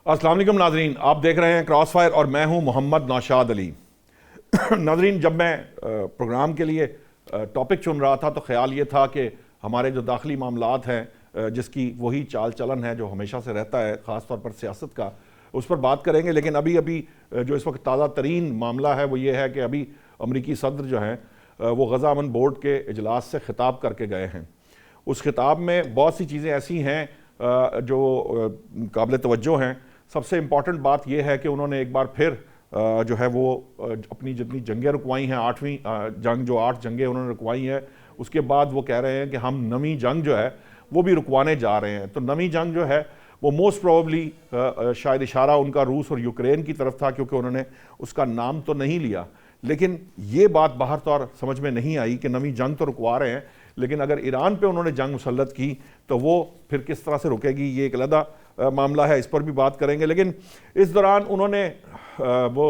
अस्सलाम वालेकुम नाजरीन, आप देख रहे हैं क्रॉस फायर और मैं हूं मोहम्मद नौशाद अली। नाजरीन, जब मैं प्रोग्राम के लिए टॉपिक चुन रहा था तो ख्याल ये था कि हमारे जो दाखिली मामलात हैं, जिसकी वही चाल चलन है जो हमेशा से रहता है, ख़ास तौर पर सियासत का, उस पर बात करेंगे। लेकिन अभी अभी जो इस वक्त ताज़ा तरीन मामला है वो ये है कि अभी अमरीकी सदर जो हैं वो गज़ा अमन बोर्ड के इजलास से ख़िताब करके गए हैं। उस खिताब में बहुत सी चीज़ें ऐसी हैं जो काबिल तवज्जो हैं। सबसे इम्पॉर्टेंट बात यह है कि उन्होंने एक बार फिर जो है वो अपनी जितनी जंगें रुकवाई हैं, 8वीं जंग, जो 8 जंगें उन्होंने रुकवाई हैं, उसके बाद वो कह रहे हैं कि हम नवीं जंग जो है वो भी रुकवाने जा रहे हैं। तो नवीं जंग जो है वो मोस्ट प्रोबेबली शायद इशारा उनका रूस और यूक्रेन की तरफ था, क्योंकि उन्होंने उसका नाम तो नहीं लिया। लेकिन ये बात बाहर तौर समझ में नहीं आई कि नवीं जंग तो रुकवा रहे हैं, लेकिन अगर ईरान पे उन्होंने जंग मुसल्लत की तो वो फिर किस तरह से रुकेगी, ये एक अलग मामला है, इस पर भी बात करेंगे। लेकिन इस दौरान उन्होंने वो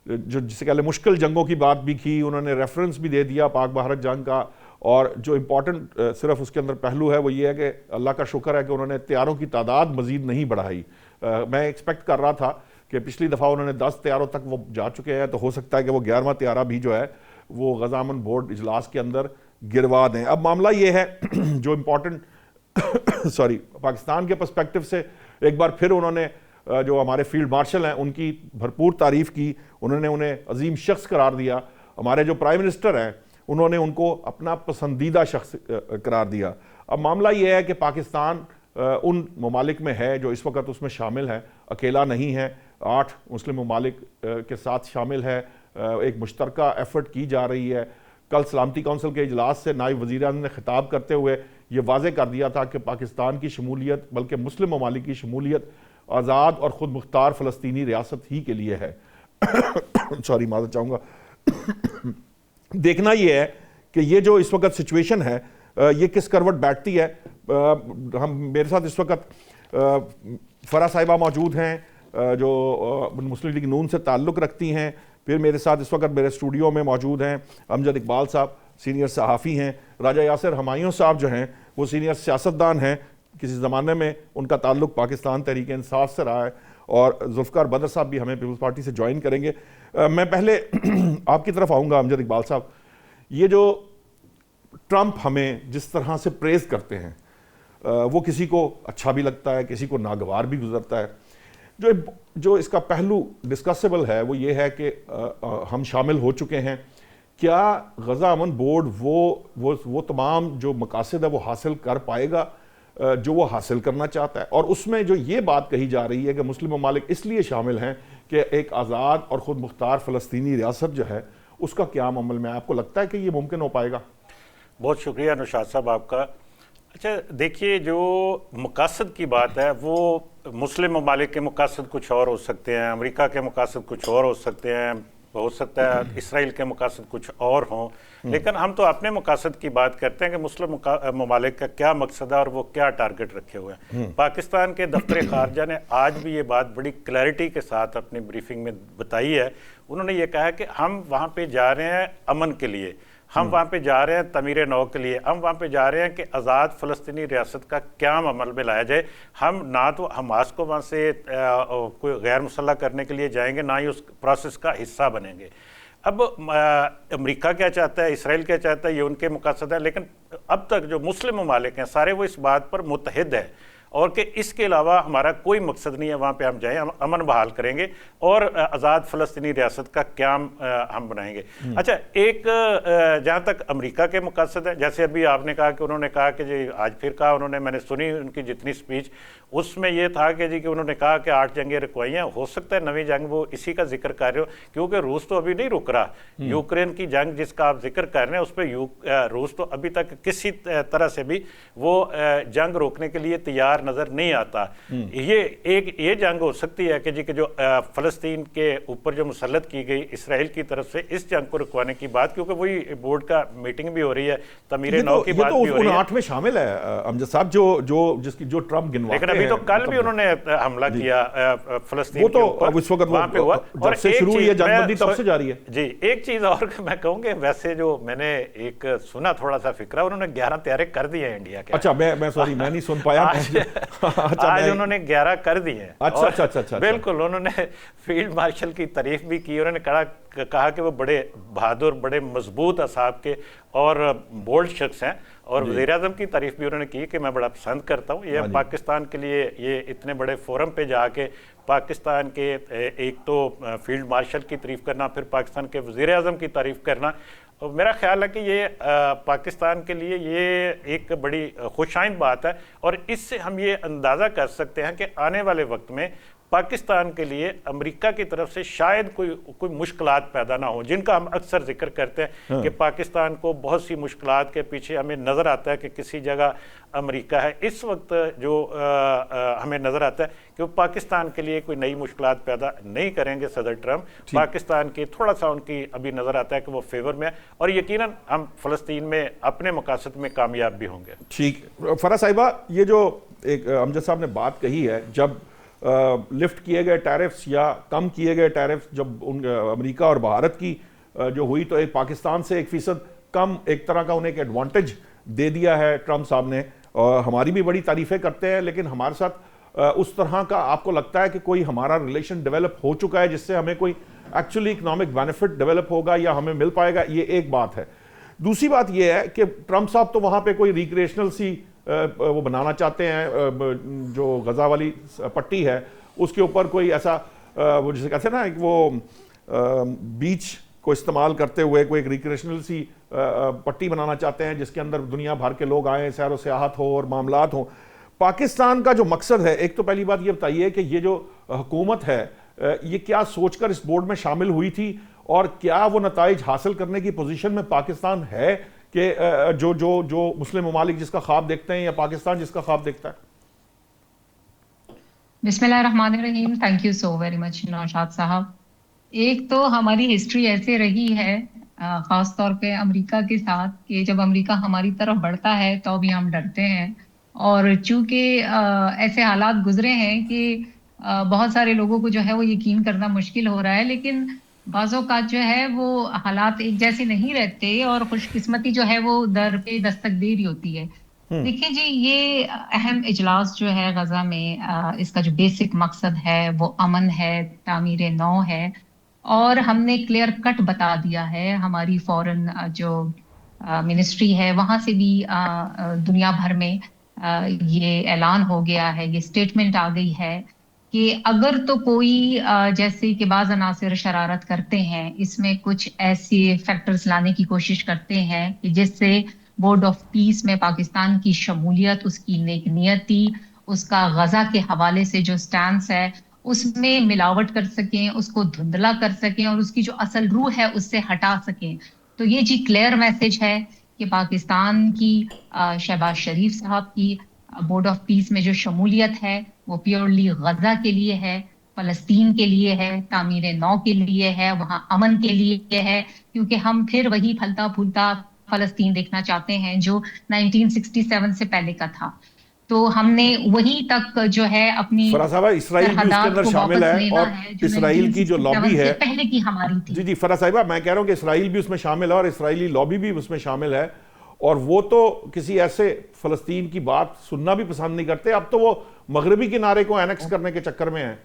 जो जिसे कह लें मुश्किल जंगों की बात भी की, उन्होंने रेफरेंस भी दे दिया पाक भारत जंग का। और जो इम्पोर्टेंट सिर्फ उसके अंदर पहलू है वो ये है कि अल्लाह का शुक्र है कि उन्होंने तैयारों की तादाद मज़ीद नहीं बढ़ाई। मैं एक्सपेक्ट कर रहा था कि पिछली दफ़ा उन्होंने 10 तैयारों तक वो जा चुके हैं, तो हो सकता है कि वो 11वां तैयारा भी जो है वो गज़ा अमन बोर्ड इजलास के अंदर गिरवा दें। अब मामला ये है जो इम्पोर्टेंट पाकिस्तान के पर्सपेक्टिव से एक बार फिर उन्होंने जो हमारे फील्ड मार्शल हैं उनकी भरपूर तारीफ़ की, उन्होंने उन्हें अजीम शख्स करार दिया। हमारे जो प्राइम मिनिस्टर हैं उन्होंने उनको अपना पसंदीदा शख्स करार दिया। अब मामला ये है कि पाकिस्तान उन ममालिक में है जो इस वक्त उसमें शामिल है, अकेला नहीं है, 8 मुस्लिम ममालिक के साथ शामिल है। एक मुश्तरका एफर्ट की जा रही है। कल सलामती कौंसिल के इजलास से नायब वज़ीर-ए-आज़म ने खिताब करते हुए ये वाज़े कर दिया था कि पाकिस्तान की शमूलियत, बल्कि मुस्लिम ममालिक की शमूलियत आज़ाद और ख़ुद मुख्तार फ़लस्तीनी रियासत ही के लिए है। सॉरी, माज़रत चाहूँगा। देखना ये है कि ये जो इस वक्त सिचुएशन है ये किस करवट बैठती है। मेरे साथ इस वक्त फ़रा साहिबा मौजूद हैं जो मुस्लिम लीग नून से ताल्लुक़ रखती हैं। फिर मेरे साथ इस वक्त मेरे स्टूडियो में मौजूद हैं अमजद इकबाल साहब, सीनियर सहाफ़ी हैं। राजा यासिर हमायूं साहब जो हैं वो सीनियर सियासतदान हैं, किसी ज़माने में उनका ताल्लुक़ पाकिस्तान तहरीक इंसाफ से रहा है। और जुल्फ़िकार बदर साहब भी हमें पीपल्स पार्टी से ज्वाइन करेंगे। मैं पहले आपकी तरफ आऊँगा अमजद इकबाल साहब। ये जो ट्रंप हमें जिस तरह से प्रेज़ करते हैं वो किसी को अच्छा भी लगता है, किसी को नागवार भी गुजरता है। जो इसका पहलू डिस्कसेबल है वो ये है कि हम शामिल हो चुके हैं। क्या गज़ा अमन बोर्ड वो तमाम जो मकासद है वो हासिल कर पाएगा जो वो हासिल करना चाहता है? और उसमें जो ये बात कही जा रही है कि मुस्लिम ममालिक इसलिए शामिल हैं कि एक आज़ाद और ख़ुद मुख्तार फ़लस्तीनी रियासत जो है उसका क़याम अमल में आपको लगता है कि ये मुमकिन हो पाएगा? बहुत शुक्रिया नौशाद साहब आपका। अच्छा देखिए, जो मकासद की बात है वो मुस्लिम ममालिक के मकासद कुछ और हो सकते हैं, अमेरिका के मकासद कुछ और हो सकते हैं, हो सकता है इसराइल के मकासद कुछ और हों। लेकिन हम तो अपने मकासद की बात करते हैं कि मुस्लिम ममालिक का क्या मकसद है और वो क्या टारगेट रखे हुए हैं। पाकिस्तान के दफ्तर खारजा ने आज भी ये बात बड़ी क्लैरिटी के साथ अपनी ब्रीफिंग में बताई है। उन्होंने ये कहा कि हम वहाँ पे जा रहे हैं अमन के लिए, हम वहाँ पे जा रहे हैं तमीर नौ के लिए, हम वहाँ पे जा रहे हैं कि आज़ाद फ़लस्तीनी रियासत का क़याम अमल में लाया जाए। हम ना तो हमास को वहाँ से कोई गैर मुसल्लह करने के लिए जाएंगे, ना ही उस प्रोसेस का हिस्सा बनेंगे। अब अमेरिका क्या चाहता है, इसराइल क्या चाहता है, ये उनके मकासद है। लेकिन अब तक जो मुस्लिम ममालिक हैं सारे वो इस बात पर मुत्तहिद है और कि इसके अलावा हमारा कोई मकसद नहीं है वहाँ पे हम जाएं, हम अमन बहाल करेंगे और आज़ाद फ़लस्तीनी रियासत का क़याम हम बनाएंगे। अच्छा, एक जहाँ तक अमेरिका के मकसद है, जैसे अभी आपने कहा कि उन्होंने कहा कि जी आज फिर कहा उन्होंने, मैंने सुनी उनकी जितनी स्पीच उसमें यह था कि जी कि उन्होंने कहा कि 8 जंगें रुकवाई हैं, हो सकता है नवी जंग वो इसी का जिक्र कर रहे हो, क्योंकि रूस तो अभी नहीं रुक रहा। यूक्रेन की जंग जिसका आप जिक्र कर रहे हैं उस पर रूस तो अभी तक किसी तरह से भी वो जंग रोकने के लिए तैयार नजर नहीं आता। ये जंग हो सकती है कि जी कि जो फलस्तीन के ऊपर जो मुसल्लत की गई इसराइल की तरफ से इस जंग को रुकवाने की बात, क्योंकि वही बोर्ड का मीटिंग भी हो रही है, तमीर नौ की बात भी हो रही है। 8 में शामिल है अमजद साहब, जो ट्रंप गिनवाते हैं। लेकिन अभी तो कल भी उन्होंने हमला किया फलस्तीन के ऊपर, इस वक्त वहां पे हुआ और से शुरू हुई है जंगबंदी तब से जारी है जी। एक चीज और मैं कहूँगा, वैसे जो मैंने एक सुना थोड़ा सा फिक्रा, उन्होंने 11 तैयारे कर दिए हैं इंडिया के। अच्छा, मैं सॉरी मैं नहीं सुन पाया। अच्छा, आज उन्होंने 11 कर दिए हैं। अच्छा अच्छा अच्छा अच्छा। बिल्कुल, उन्होंने फील्ड मार्शल की तारीफ भी की, उन्होंने कहा कि वो बड़े बहादुर, बड़े मजबूत असाब के और बोल्ड शख्स हैं, और वज़ीर-ए-आज़म की तारीफ भी उन्होंने की कि मैं बड़ा पसंद करता हूँ ये पाकिस्तान के लिए ये इतने बड़े फोरम पे जाके पाकिस्तान के एक तो फील्ड मार्शल की तारीफ करना, फिर पाकिस्तान के वज़ीर-ए-आज़म की तारीफ करना। और मेरा ख्याल है कि ये पाकिस्तान के लिए ये एक बड़ी खुशाइंद बात है, और इससे हम ये अंदाज़ा कर सकते हैं कि आने वाले वक्त में पाकिस्तान के लिए अमेरिका की तरफ से शायद कोई मुश्किलात पैदा ना हो, जिनका हम अक्सर जिक्र करते हैं कि पाकिस्तान को बहुत सी मुश्किलात के पीछे हमें नज़र आता है कि किसी जगह अमेरिका है। इस वक्त जो हमें नज़र आता है कि वो पाकिस्तान के लिए कोई नई मुश्किलात पैदा नहीं करेंगे सदर ट्रम्प। पाकिस्तान की थोड़ा सा उनकी अभी नज़र आता है कि वो फेवर में है, और यकीनन हम फ़लस्तीन में अपने मकासद में कामयाब भी होंगे। ठीक, फरा साहिबा, ये जो एक अमजद साहब ने बात कही है, जब लिफ्ट किए गए टैरिफ्स या कम किए गए टैरिफ्स जब अमेरिका और भारत की जो हुई, तो एक पाकिस्तान से 1% कम एक तरह का उन्हें एक एडवांटेज दे दिया है ट्रम्प साहब ने, और हमारी भी बड़ी तारीफें करते हैं, लेकिन हमारे साथ उस तरह का आपको लगता है कि कोई हमारा रिलेशन डेवलप हो चुका है जिससे हमें कोई एक्चुअली इकोनॉमिक बेनिफिट डेवलप होगा या हमें मिल पाएगा? ये एक बात है। दूसरी बात ये है कि ट्रम्प साहब तो वहाँ पे कोई रिक्रिएशनल सी वो बनाना चाहते हैं, जो गजा वाली पट्टी है उसके ऊपर कोई ऐसा वो जिसे कहते हैं ना, वो बीच को इस्तेमाल करते हुए कोई एक रिक्रिएशनल सी पट्टी बनाना चाहते हैं जिसके अंदर दुनिया भर के लोग आए, सैर व सियाहत हो और मामलात हो। पाकिस्तान का जो मकसद है, एक तो पहली बात ये बताइए कि ये जो हुकूमत है ये क्या सोचकर इस बोर्ड में शामिल हुई थी, और क्या वो नताइज हासिल करने की पोजीशन में पाकिस्तान है कि जो जो जो मुस्लिम ममालिक जिसका ख्वाब देखते हैं या पाकिस्तान जिसका ख्वाब देखता है? बिस्मिल्लाहिर्रहमानिर्रहीम। Thank you so very much Naushad साहब। एक तो हमारी हिस्ट्री ऐसे रही है, खास तौर पे अमेरिका के साथ, कि जब अमेरिका हमारी तरफ बढ़ता है तो भी हम डरते हैं, और चूंकि ऐसे हालात गुजरे हैं कि बहुत सारे लोगों को जो है वो यकीन करना मुश्किल हो रहा है, लेकिन बाज़ों का जो है वो हालात एक जैसे नहीं रहते, और खुशकिस्मती जो है वो दर पे दस्तक दे रही होती है। देखिए जी, ये अहम इजलास जो है गजा में, इसका जो बेसिक मकसद है वो अमन है, तामीर नौ है, और हमने क्लियर कट बता दिया है। हमारी फॉरेन जो मिनिस्ट्री है वहां से भी दुनिया भर में ये ऐलान हो गया है, ये स्टेटमेंट आ गई है कि अगर तो कोई जैसे कि बाज़ अनासिर शरारत करते हैं, इसमें कुछ ऐसे फैक्टर्स लाने की कोशिश करते हैं कि जिससे बोर्ड ऑफ पीस में पाकिस्तान की शमूलियत, उसकी नेक नियति, उसका गजा के हवाले से जो स्टैंस है उसमें मिलावट कर सकें, उसको धुंधला कर सकें, और उसकी जो असल रूह है उससे हटा सकें। तो ये जी क्लियर मैसेज है कि पाकिस्तान की शहबाज शरीफ साहब की बोर्ड ऑफ पीस में जो शमूलियत है वो प्योरली गजा के लिए है, फलस्तीन के लिए है, तामीर नौ के लिए है, वहां अमन के लिए है, क्योंकि हम फिर वही फलता फूलता फलस्तीन देखना चाहते हैं जो 1967 से पहले का था। तो हमने वहीं तक जो है अपनी इसराइल भी उसके अंदर शामिल है, और इसराइल की जो लॉबी है पहले की हमारी थी। जी जी फरा साहिबा, मैं कह रहा हूं कि इसराइल भी उसमें शामिल है और इसराइली लॉबी भी उसमें शामिल है, और वो तो किसी ऐसे फलस्तीन की बात सुनना भी पसंद नहीं करते। अब तो वो मगरबी किनारे को एनेक्स करने के चक्कर में है।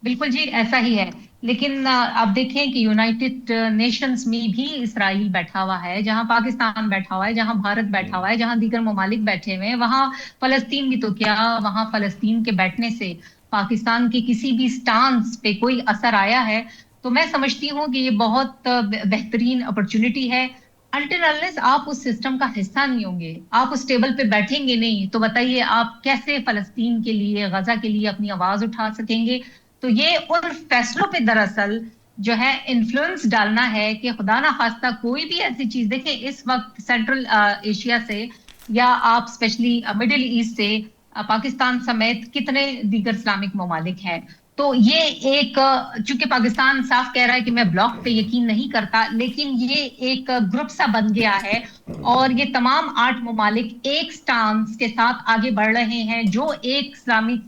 बिल्कुल जी, ऐसा ही है। लेकिन आप देखें कि यूनाइटेड नेशंस में भी इसराइल बैठा हुआ है, जहां पाकिस्तान बैठा हुआ है, जहां भारत बैठा हुआ है, जहां दीगर ममालिक बैठे हुए हैं, वहां फलस्तीन भी तो क्या, वहां फलस्तीन के बैठने से पाकिस्तान के किसी भी स्टांस पे कोई असर आया है? तो मैं समझती हूँ कि ये बहुत बेहतरीन अपॉर्चुनिटी है। अनटिल अनलेस आप उस सिस्टम का हिस्सा नहीं होंगे, आप उस टेबल पे बैठेंगे नहीं, तो बताइए आप कैसे फलस्तीन के लिए, गजा के लिए अपनी आवाज उठा सकेंगे? तो ये उन फैसलों पे दरअसल जो है इन्फ्लुएंस डालना है कि खुदा ना खास्ता कोई भी ऐसी चीज, देखें इस वक्त सेंट्रल एशिया से या आप स्पेशली मिडिल ईस्ट से पाकिस्तान समेत कितने दीगर इस्लामिक ममालिक हैं, तो ये एक, चूंकि पाकिस्तान साफ कह रहा है कि मैं ब्लॉक पे यकीन नहीं करता, लेकिन ये एक ग्रुप सा बन गया है, और ये तमाम 8 ममालिक एक स्टांस के साथ आगे बढ़ रहे हैं। जो एक इस्लामिक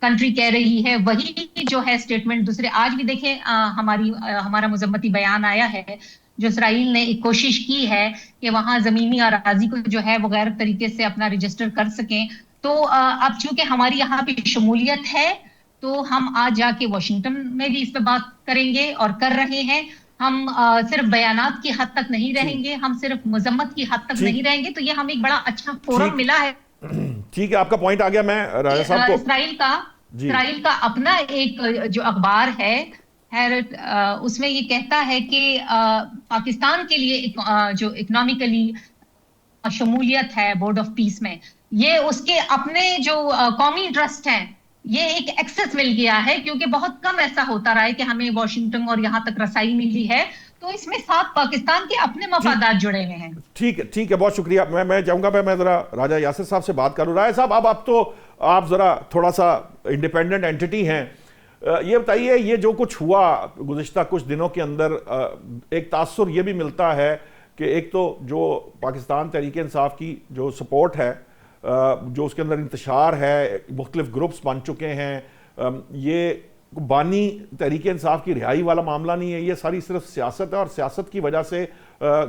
कंट्री कह रही है वही जो है स्टेटमेंट दूसरे, आज भी देखें हमारा मुजम्मती बयान आया है, जो इसराइल ने एक कोशिश की है कि वहां जमीनी अराजी को जो है वो गैर तरीके से अपना रजिस्टर कर सकें, तो अब चूंकि हमारी यहाँ पे शमूलियत है, तो हम आज जाके वॉशिंगटन में भी इस पे बात करेंगे और कर रहे हैं। हम सिर्फ बयानात की हद तक नहीं ठीक रहेंगे, हम सिर्फ मजम्मत की हद तक ठीक नहीं रहेंगे। तो ये हमें एक बड़ा अच्छा फोरम ठीक मिला है। ठीक है, आपका पॉइंट आ गया। मैं राजा साहब को जी इसराइल का अपना एक जो अखबार है हैरत, उसमें ये कहता है कि पाकिस्तान के लिए जो इकोनॉमिकली शमूलियत है बोर्ड ऑफ पीस में, ये उसके अपने जो कौमी ट्रस्ट हैं, ये एक एक्सेस मिल गया है, क्योंकि बहुत कम ऐसा होता रहा है कि हमें वॉशिंगटन और यहां तक रसाई मिली है। तो इसमें साथ पाकिस्तान के अपने ठीक मफादात जुड़े हुए हैं। ठीक है, बहुत शुक्रिया। मैं चाहूंगा मैं जरा राजा यासिर साहब से बात करूं। राजा साहब, अब आप तो आप जरा थोड़ा सा इंडिपेंडेंट एंटिटी हैं, ये बताइए, ये जो कुछ हुआ गुज़िश्ता कुछ दिनों के अंदर, एक तासुर ये भी मिलता है कि एक तो जो पाकिस्तान तहरीक इंसाफ की जो सपोर्ट है, जो उसके अंदर इंतशार है, मुख्तलिफ ग्रुप्स बन चुके हैं, ये बानी तहरीक इंसाफ की रिहाई वाला मामला नहीं है, ये सारी सिर्फ सियासत है। और सियासत की वजह से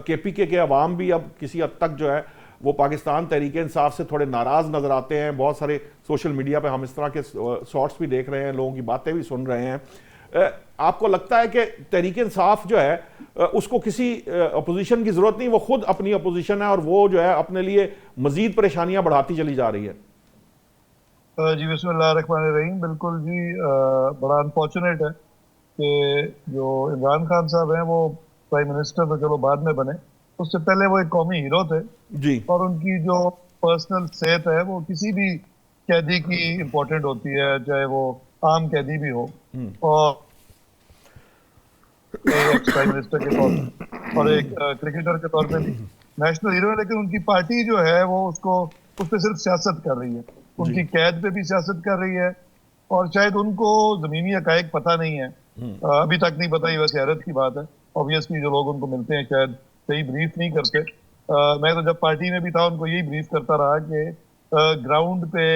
KPK के अवाम भी अब किसी हद तक जो है वो पाकिस्तान तहरीक इंसाफ से थोड़े नाराज़ नज़र आते हैं। बहुत सारे सोशल मीडिया पे हम इस तरह के शॉर्ट्स भी देख रहे हैं, लोगों की बातें भी सुन रहे हैं। आपको लगता है कि तहरीक इंसाफ जो है उसको किसी अपोजिशन की ज़रूरत नहीं, वो खुद अपनी अपोजिशन है और वो जो है अपने लिए मज़ीद परेशानियां बढ़ाती चली जा रही है? जी बिस्मिल्लाहिर्रहमानिर्रहीम। बिल्कुल जी, बड़ा अनफॉर्चुनेट है कि जो इमरान खान साहब हैं वो प्राइम मिनिस्टर तो चलो बाद में बने, उससे पहले वो एक कौमी हीरो थे जी। और उनकी जो पर्सनल सेहत है वो किसी भी कैदी की इम्पोर्टेंट होती है, चाहे वो आम कैदी भी हो। और एक्स प्राइम मिनिस्टर के तौर पर और एक क्रिकेटर के तौर पे भी नेशनल हीरो है, लेकिन उनकी पार्टी जो है वो उसको उस पर सिर्फ सियासत कर रही है, उनकी कैद पे भी सियासत कर रही है। और शायद उनको जमीनी हकायक पता नहीं है, अभी तक नहीं पता। ये वैसे हैरत की बात है। ऑब्वियसली जो लोग उनको मिलते हैं शायद सही ब्रीफ नहीं करते। मैं तो जब पार्टी में भी था उनको यही ब्रीफ करता रहा कि ग्राउंड पे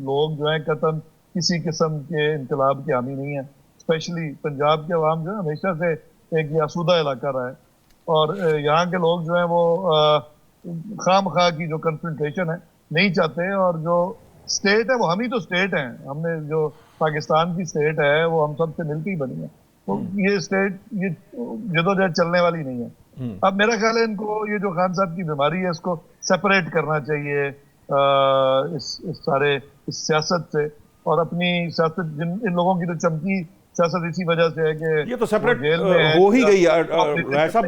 लोग जो है कतन किसी किस्म के इनकलाब के हामी नहीं है। स्पेशली पंजाब के अवाम जो है हमेशा से एक यासूदा इलाका रहा है और यहाँ के लोग जो है वो खाम खा की जो कंसंट्रेशन है नहीं चाहते। और जो स्टेट है वो हम ही तो स्टेट हैं, हमने जो पाकिस्तान की स्टेट है वो हम सबसे मिलकर ही बनी है। तो ये स्टेट ये जदोजहद चलने वाली नहीं है। अब मेरा ख्याल है इनको ये जो खान साहब की बीमारी है इसको सेपरेट करना चाहिए इस सारे इस सियासत से। और अपनी सियासत इन लोगों की तो चमकी सियासत इसी वजह से है कि ये तो सेपरेट हो ही गई है ऐसा,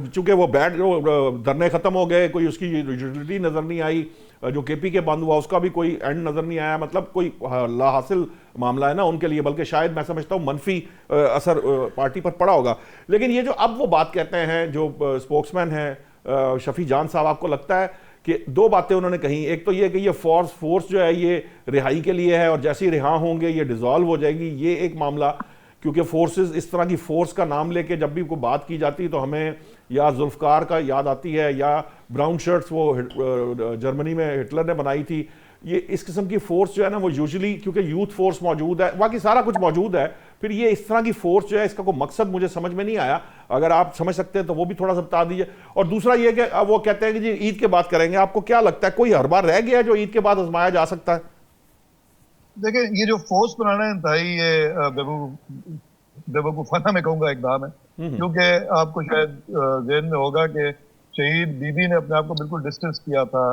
चूंकि वो बैड जो धरने खत्म हो गए, कोई उसकी यूटिलिटी नजर नहीं आई, जो KPK बंद हुआ उसका भी कोई एंड नजर नहीं आया। मतलब कोई लाहासिल मामला है ना उनके लिए, बल्कि शायद मैं समझता हूँ मनफी असर पार्टी पर पड़ा होगा। लेकिन ये जो अब वो बात कहते हैं जो स्पोक्समैन हैं शफी जान साहब, आपको लगता है कि दो बातें उन्होंने कही, एक तो ये कि ये फोर्स जो है ये रिहाई के लिए है और जैसे ही रिहा होंगे ये डिसॉल्व हो जाएगी, ये एक मामला। क्योंकि फोर्सेस, इस तरह की फोर्स का नाम लेके जब भी कोई बात की जाती है तो हमें या जुल्फकार का याद आती है या ब्राउन शर्ट्स वो जर्मनी में हिटलर ने बनाई थी। ये इस किस्म की फोर्स जो है ना वो यूजुअली, क्योंकि यूथ फोर्स मौजूद है, बाकी सारा कुछ मौजूद है, फिर ये इस तरह की फोर्स जो है इसका कोई मकसद मुझे समझ में नहीं आया। अगर आप समझ सकते हैं तो वो भी थोड़ा सा बता दीजिए। और दूसरा ये कि वो कहते हैं कि जी ईद के बाद करेंगे, आपको क्या लगता है कोई हर बार रह गया है जो ईद के बाद आजमाया जा सकता है? देखिए, ये जो फोर्स बनाना है इंतहाई ये बेवकूफाना मैं कहूँगा इकदाम है। क्योंकि आपको शायद ज़हन में होगा कि शहीद बीबी ने अपने आप को बिल्कुल डिस्टेंस किया था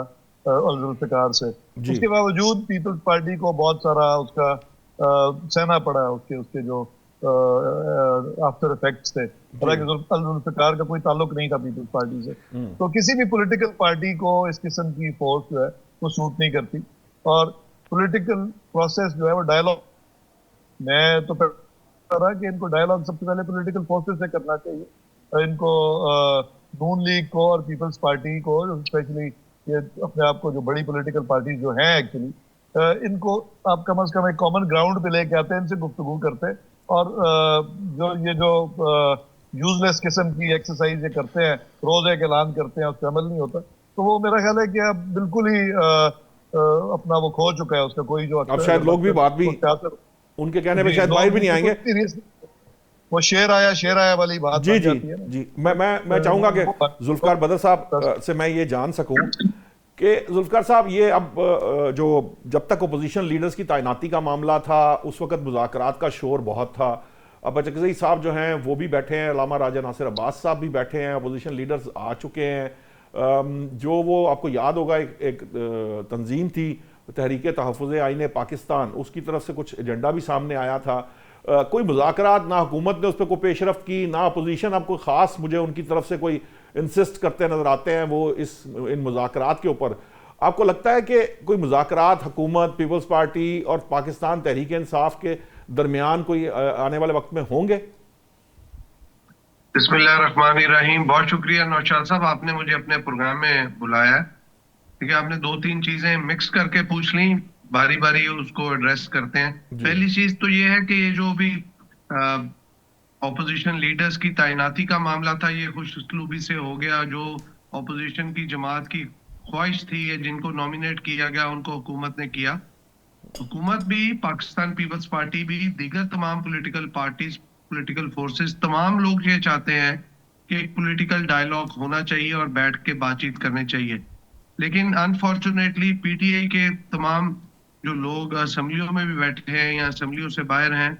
जुल्फिकार से। उसके बावजूद पीपल्स पार्टी को बहुत सारा उसका सहना पड़ा है, उसके जो आफ्टर इफेक्ट्स थे। हालांकि जुल्फिकार का कोई ताल्लुक नहीं था पीपल्स पार्टी से। तो किसी भी पॉलिटिकल पार्टी को इस किस्म की फोर्स जो है वो सूट नहीं करती। और पॉलिटिकल प्रोसेस जो है वो डायलॉग, मैं तो रहा कि इनको डायलॉग सबसे पहले पॉलिटिकल फोर्सेस से करना चाहिए। इनको नून लीग को और पीपल्स पार्टी को, स्पेशली ये अपने आप को जो बड़ी पॉलिटिकल पार्टी जो हैं एक्चुअली, इनको आप कम से कम एक कॉमन ग्राउंड पे लेके आते हैं, इनसे गुफ्तगू करते हैं। और जो यूजलेस किस्म की एक्सरसाइज ये करते हैं, रोजे के ऐलान करते हैं, उस पर अमल नहीं होता। तो वो मेरा ख्याल है कि अब बिल्कुल ही अपना वो खो चुका है उसका कोई जो। अब शायद लोग भी बात भी उनके कहने पे शायद बाहर भी नहीं आएंगे। वो शेर आया वाली बात जी। मैं चाहूंगा कि जुल्फकार बदर साहब से मैं ये जान सकूं कि जुल्फ़िकार साहब, ये अब जो जब तक अपोजिशन लीडर्स की तैनाती का मामला था उस वक्त मुज़ाकरात का शोर बहुत था। अब बचकज़ई साहब जो हैं वो भी बैठे हैं, अल्लामा राजा नासिर अब्बास साहब भी बैठे हैं, अपोजिशन लीडर्स आ चुके हैं। जो वो आपको याद होगा एक तंजीम थी तहरीक तहफ़्फ़ुज़ आईन पाकिस्तान, उसकी तरफ से कुछ एजेंडा भी सामने आया था। कोई मुज़ाकरात ना हुकूमत ने उस पर कोई पेशरफ्त की, ना अपोजिशन अब कोई ख़ास मुझे उनकी तरफ से कोई इंसिस्ट करते नज़र आते हैं वो इन मुज़ाकरात के ऊपर। आपको लगता है कि कोई मुज़ाकरात हुकूमत, पीपल्स पार्टी और पाकिस्तान तहरीक इंसाफ के दरमियान कोई आने वाले वक्त में होंगे? बिस्मिल्लाहिर्रहमानिर्रहीम। बहुत शुक्रिया नौशाद साहब, आपने मुझे अपने प्रोग्राम में बुलाया। ठीक है, आपने 2-3 चीजें मिक्स करके पूछ ली, बारी बारी उसको एड्रेस करते हैं। पहली चीज तो ये है कि ये जो भी ऑपोजिशन लीडर्स की तैनाती का मामला था, ये खुशउस्लूबी से हो गया। जो ऑपोजिशन की जमात की ख्वाहिश थी, ये जिनको नॉमिनेट किया गया उनको हुकूमत ने किया। हुकूमत भी, पाकिस्तान पीपल्स पार्टी भी, दीगर तमाम पॉलिटिकल पार्टीज, पॉलिटिकल फोर्सेस, तमाम लोग ये चाहते हैं कि एक पॉलिटिकल डायलॉग होना चाहिए और बैठ के बातचीत करनी चाहिए। लेकिन अनफॉर्चुनेटली पीटीआई के तमाम जो लोग असेंबलियों में भी बैठे हैं या असेंबलियों से बाहर हैं,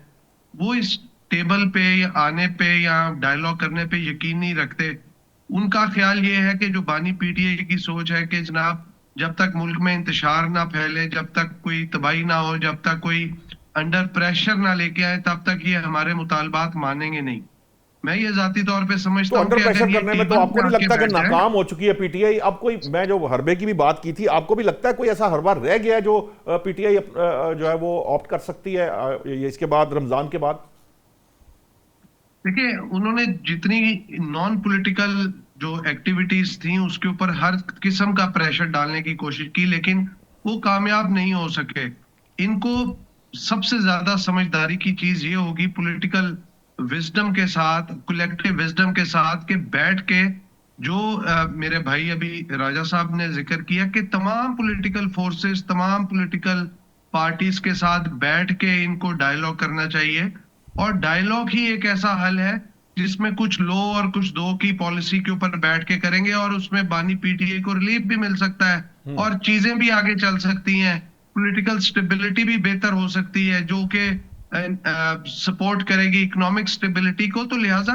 वो इस टेबल पे या आने पे या डायलॉग करने पे यकीन नहीं रखते। उनका ख्याल ये है कि जो बानी पीटीआई की सोच है कि जनाब जब तक मुल्क में इंतशार ना फैले, जब तक कोई तबाही ना हो, जब तक कोई अंडर प्रेशर ना लेके आए, तब तक ये हमारे मुतालबात मानेंगे नहीं। मैं ये जाती तौर पे समझता हूँ अंडर कि प्रेशर अगर ये करने में तो टेबल आपको पे नहीं आके लगता कि बैठ जाए, नाकाम हो चुकी है पीटीआई? अब कोई, मैं जो हरबे की भी बात की थी, आपको भी लगता है कोई ऐसा हरबा रह गया है जो पीटीआई जो है वो ऑप्ट कर सकती है ये इसके बाद, रमजान के बाद? देखिए, उन्होंने जितनी नॉन पॉलिटिकल जो एक्टिविटीज थी उसके ऊपर हर किस्म का प्रेशर डालने की कोशिश की, लेकिन वो कामयाब नहीं हो सके। इनको सबसे ज्यादा समझदारी की चीज ये होगी पॉलिटिकल विजडम के साथ, कलेक्टिव विजडम के साथ, के बैठ के जो मेरे भाई अभी राजा साहब ने जिक्र किया कि तमाम पॉलिटिकल फोर्सेस, तमाम पॉलिटिकल पार्टीज के साथ बैठ के इनको डायलॉग करना चाहिए। और डायलॉग ही एक ऐसा हल है जिसमें कुछ लो और कुछ दो की पॉलिसी के ऊपर बैठ के करेंगे और उसमें बानी पीटीआई को रिलीफ भी मिल सकता है और चीजें भी आगे चल सकती हैं, पॉलिटिकल स्टेबिलिटी भी बेहतर हो सकती है जो कि सपोर्ट करेगी इकोनॉमिक स्टेबिलिटी को। तो लिहाजा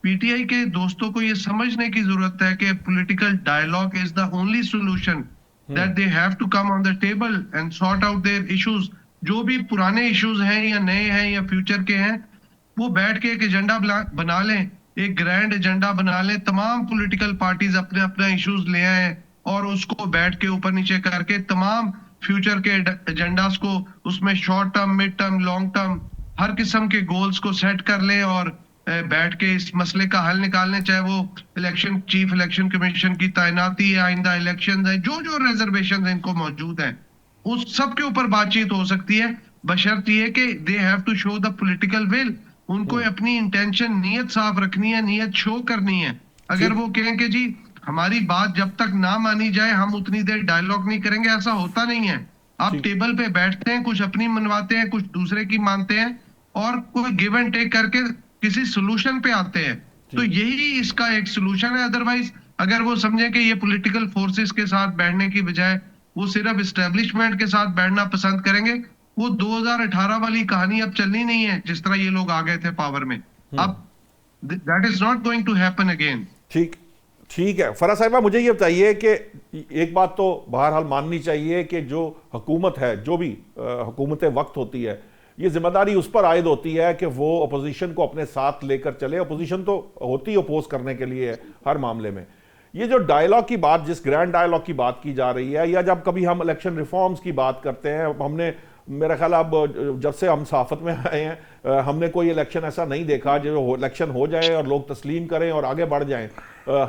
पीटीआई के दोस्तों को ये समझने की जरूरत है कि political dialogue is the only solution, that they have to come on the table and sort out their issues. जो भी पुराने इश्यूज हैं या नए हैं या फ्यूचर के हैं, वो बैठ के एक एजेंडा बना लें, एक ग्रैंड एजेंडा बना लें, तमाम पॉलिटिकल पार्टीज अपने अपना इश्यूज ले आए और उसको बैठ के ऊपर नीचे करके तमाम फ्यूचर के एजेंडास को, उसमें short term, mid term, long term, हर किस्म के गोल्स को सेट कर लें और बैठ के इस मसले का हल निकालने। चाहे वो इलेक्शन, चीफ इलेक्शन कमीशन की तैनाती है, आइंदा इलेक्शन है, जो जो रिजर्वेशन इनको मौजूद है, उस सब के ऊपर बातचीत हो सकती है, बशर्त ये कि they have to show the political will. उनको अपनी इंटेंशन, नीयत साफ रखनी है, नीयत शो करनी है। अगर वो कहें कि जी हमारी बात जब तक ना मानी जाए हम उतनी देर डायलॉग नहीं करेंगे, ऐसा होता नहीं है। आप टेबल पे बैठते हैं, कुछ अपनी मनवाते हैं, कुछ दूसरे की मानते हैं और कोई गिव एंड टेक करके किसी सोल्यूशन पे आते हैं। तो यही इसका एक सोल्यूशन है। अदरवाइज अगर वो समझे कि ये पॉलिटिकल फोर्सेस के साथ बैठने की बजाय वो सिर्फ एस्टेब्लिशमेंट के साथ बैठना पसंद करेंगे, वो 2018 वाली कहानी अब चलनी नहीं है जिस तरह ये लोग आ गए थे पावर में। अब that is not going to happen again. ठीक है फराज साहिबा, मुझे ये बताइए कि एक बात तो बहरहाल माननी चाहिए कि जो हुकूमत है, जो भी हुकूमत वक्त होती है, ये जिम्मेदारी उस पर आयद होती है कि वो अपोजिशन को अपने साथ लेकर चले। अपोजिशन तो होती है अपोज करने के लिए हर मामले में। ये जो डायलॉग की बात, जिस ग्रैंड डायलॉग की बात की जा रही है, या जब कभी हम इलेक्शन रिफॉर्म्स की बात करते हैं, हमने, मेरा ख्याल अब जब से हम सहाफत में आए हैं हमने कोई इलेक्शन ऐसा नहीं देखा जो इलेक्शन हो जाए और लोग तस्लीम करें और आगे बढ़ जाएं।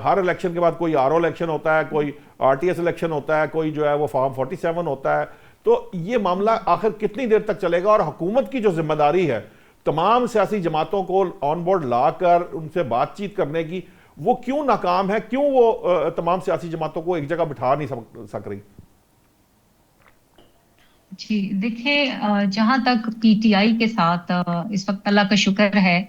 हर इलेक्शन के बाद कोई आरओ इलेक्शन होता है, कोई आरटीएस इलेक्शन होता है, कोई जो है वो फॉर्म 47 होता है। तो ये मामला आखिर कितनी देर तक चलेगा? और हुकूमत की जो जिम्मेदारी है तमाम सियासी जमातों को ऑन बोर्ड लाकर उनसे बातचीत करने की, वो क्यों नाकाम है? क्यों वो तमाम सियासी जमातों को एक जगह बिठा नहीं सक रही? जी देखिए, जहां तक पीटीआई के साथ इस वक्त अल्लाह का शुक्र है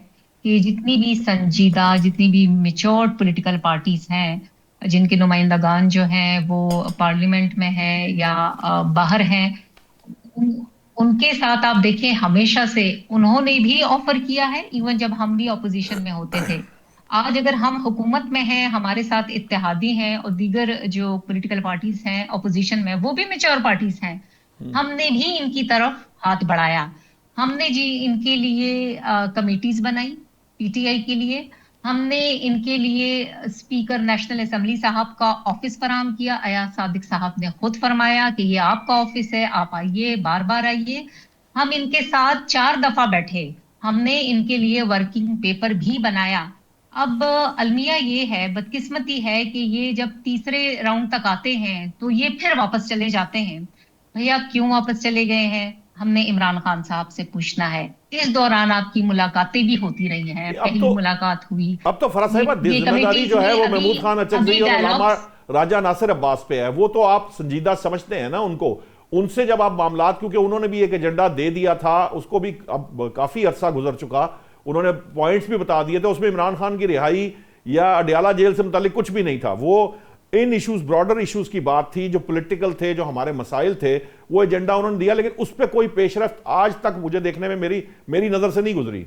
कि जितनी भी संजीदा, जितनी भी मेच्योर्ड पॉलिटिकल पार्टीज हैं जिनके नुमाइंदगान जो हैं वो पार्लियामेंट में है या बाहर हैं, उनके साथ आप देखें हमेशा से उन्होंने भी ऑफर किया है, इवन जब हम भी ऑपोजिशन में होते थे। आज अगर हम हुकूमत में हैं, हमारे साथ इत्तेहादी हैं और दीगर जो पॉलिटिकल पार्टीज हैं ऑपोजिशन में, वो भी मैच्योर पार्टीज हैं, हमने भी इनकी तरफ हाथ बढ़ाया। हमने जी इनके लिए कमेटीज बनाई, पीटीआई के लिए हमने इनके लिए स्पीकर नेशनल असेंबली साहब का ऑफिस फराहम किया। अयाज सादिक साहब ने खुद फरमाया कि ये आपका ऑफिस है, आप आइए, बार बार आइए। हम इनके साथ 4 दफा बैठे, हमने इनके लिए वर्किंग पेपर भी बनाया। अब अलमिया ये है, बदकिस्मती है कि ये जब तीसरे राउंड तक आते हैं तो ये फिर वापस चले जाते हैं। भैया क्यों वापस चले गए हैं, हमने इमरान खान साहब से पूछना है। इस दौरान आपकी मुलाकातें भी होती रही हैं, पहली मुलाकात हुई। अब तो फराज साहिबा जिम्मेदारी जो है वो महमूद खान अचकज़ई और अल्लामा राजा नासिर अब्बास पे है। वो तो आप संजीदा समझते हैं ना उनको, उनसे जब आप मामलात, क्योंकि उन्होंने भी एक एजेंडा दे दिया था, उसको भी अब काफी अरसा गुजर चुका, उन्होंने पॉइंट्स भी बता दिए थे, उसमें इमरान खान की रिहाई या अडियाला जेल से मुतालिक कुछ भी नहीं था। वो इन इश्यूज, ब्रॉडर इश्यूज की बात थी, जो पॉलिटिकल थे, जो हमारे मसाइल थे, वो एजेंडा उन्होंने दिया, लेकिन उस पर कोई पेशरफ्त आज तक मुझे देखने में मेरी नजर से नहीं गुजरी।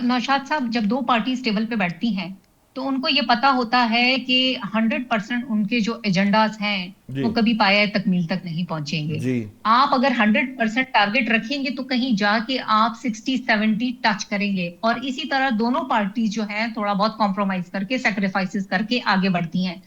नौशाद साहब, जब 2 पार्टीज टेबल पे बैठती हैं तो उनको ये पता होता है कि 100% उनके जो एजेंडाज हैं वो कभी पाया तकमील तक नहीं पहुंचेंगे जी। आप अगर 100% टारगेट रखेंगे तो कहीं जाके आप 60-70 टच करेंगे, और इसी तरह दोनों पार्टीज जो हैं थोड़ा बहुत कॉम्प्रोमाइज करके, सैक्रिफाइसेस करके आगे बढ़ती हैं।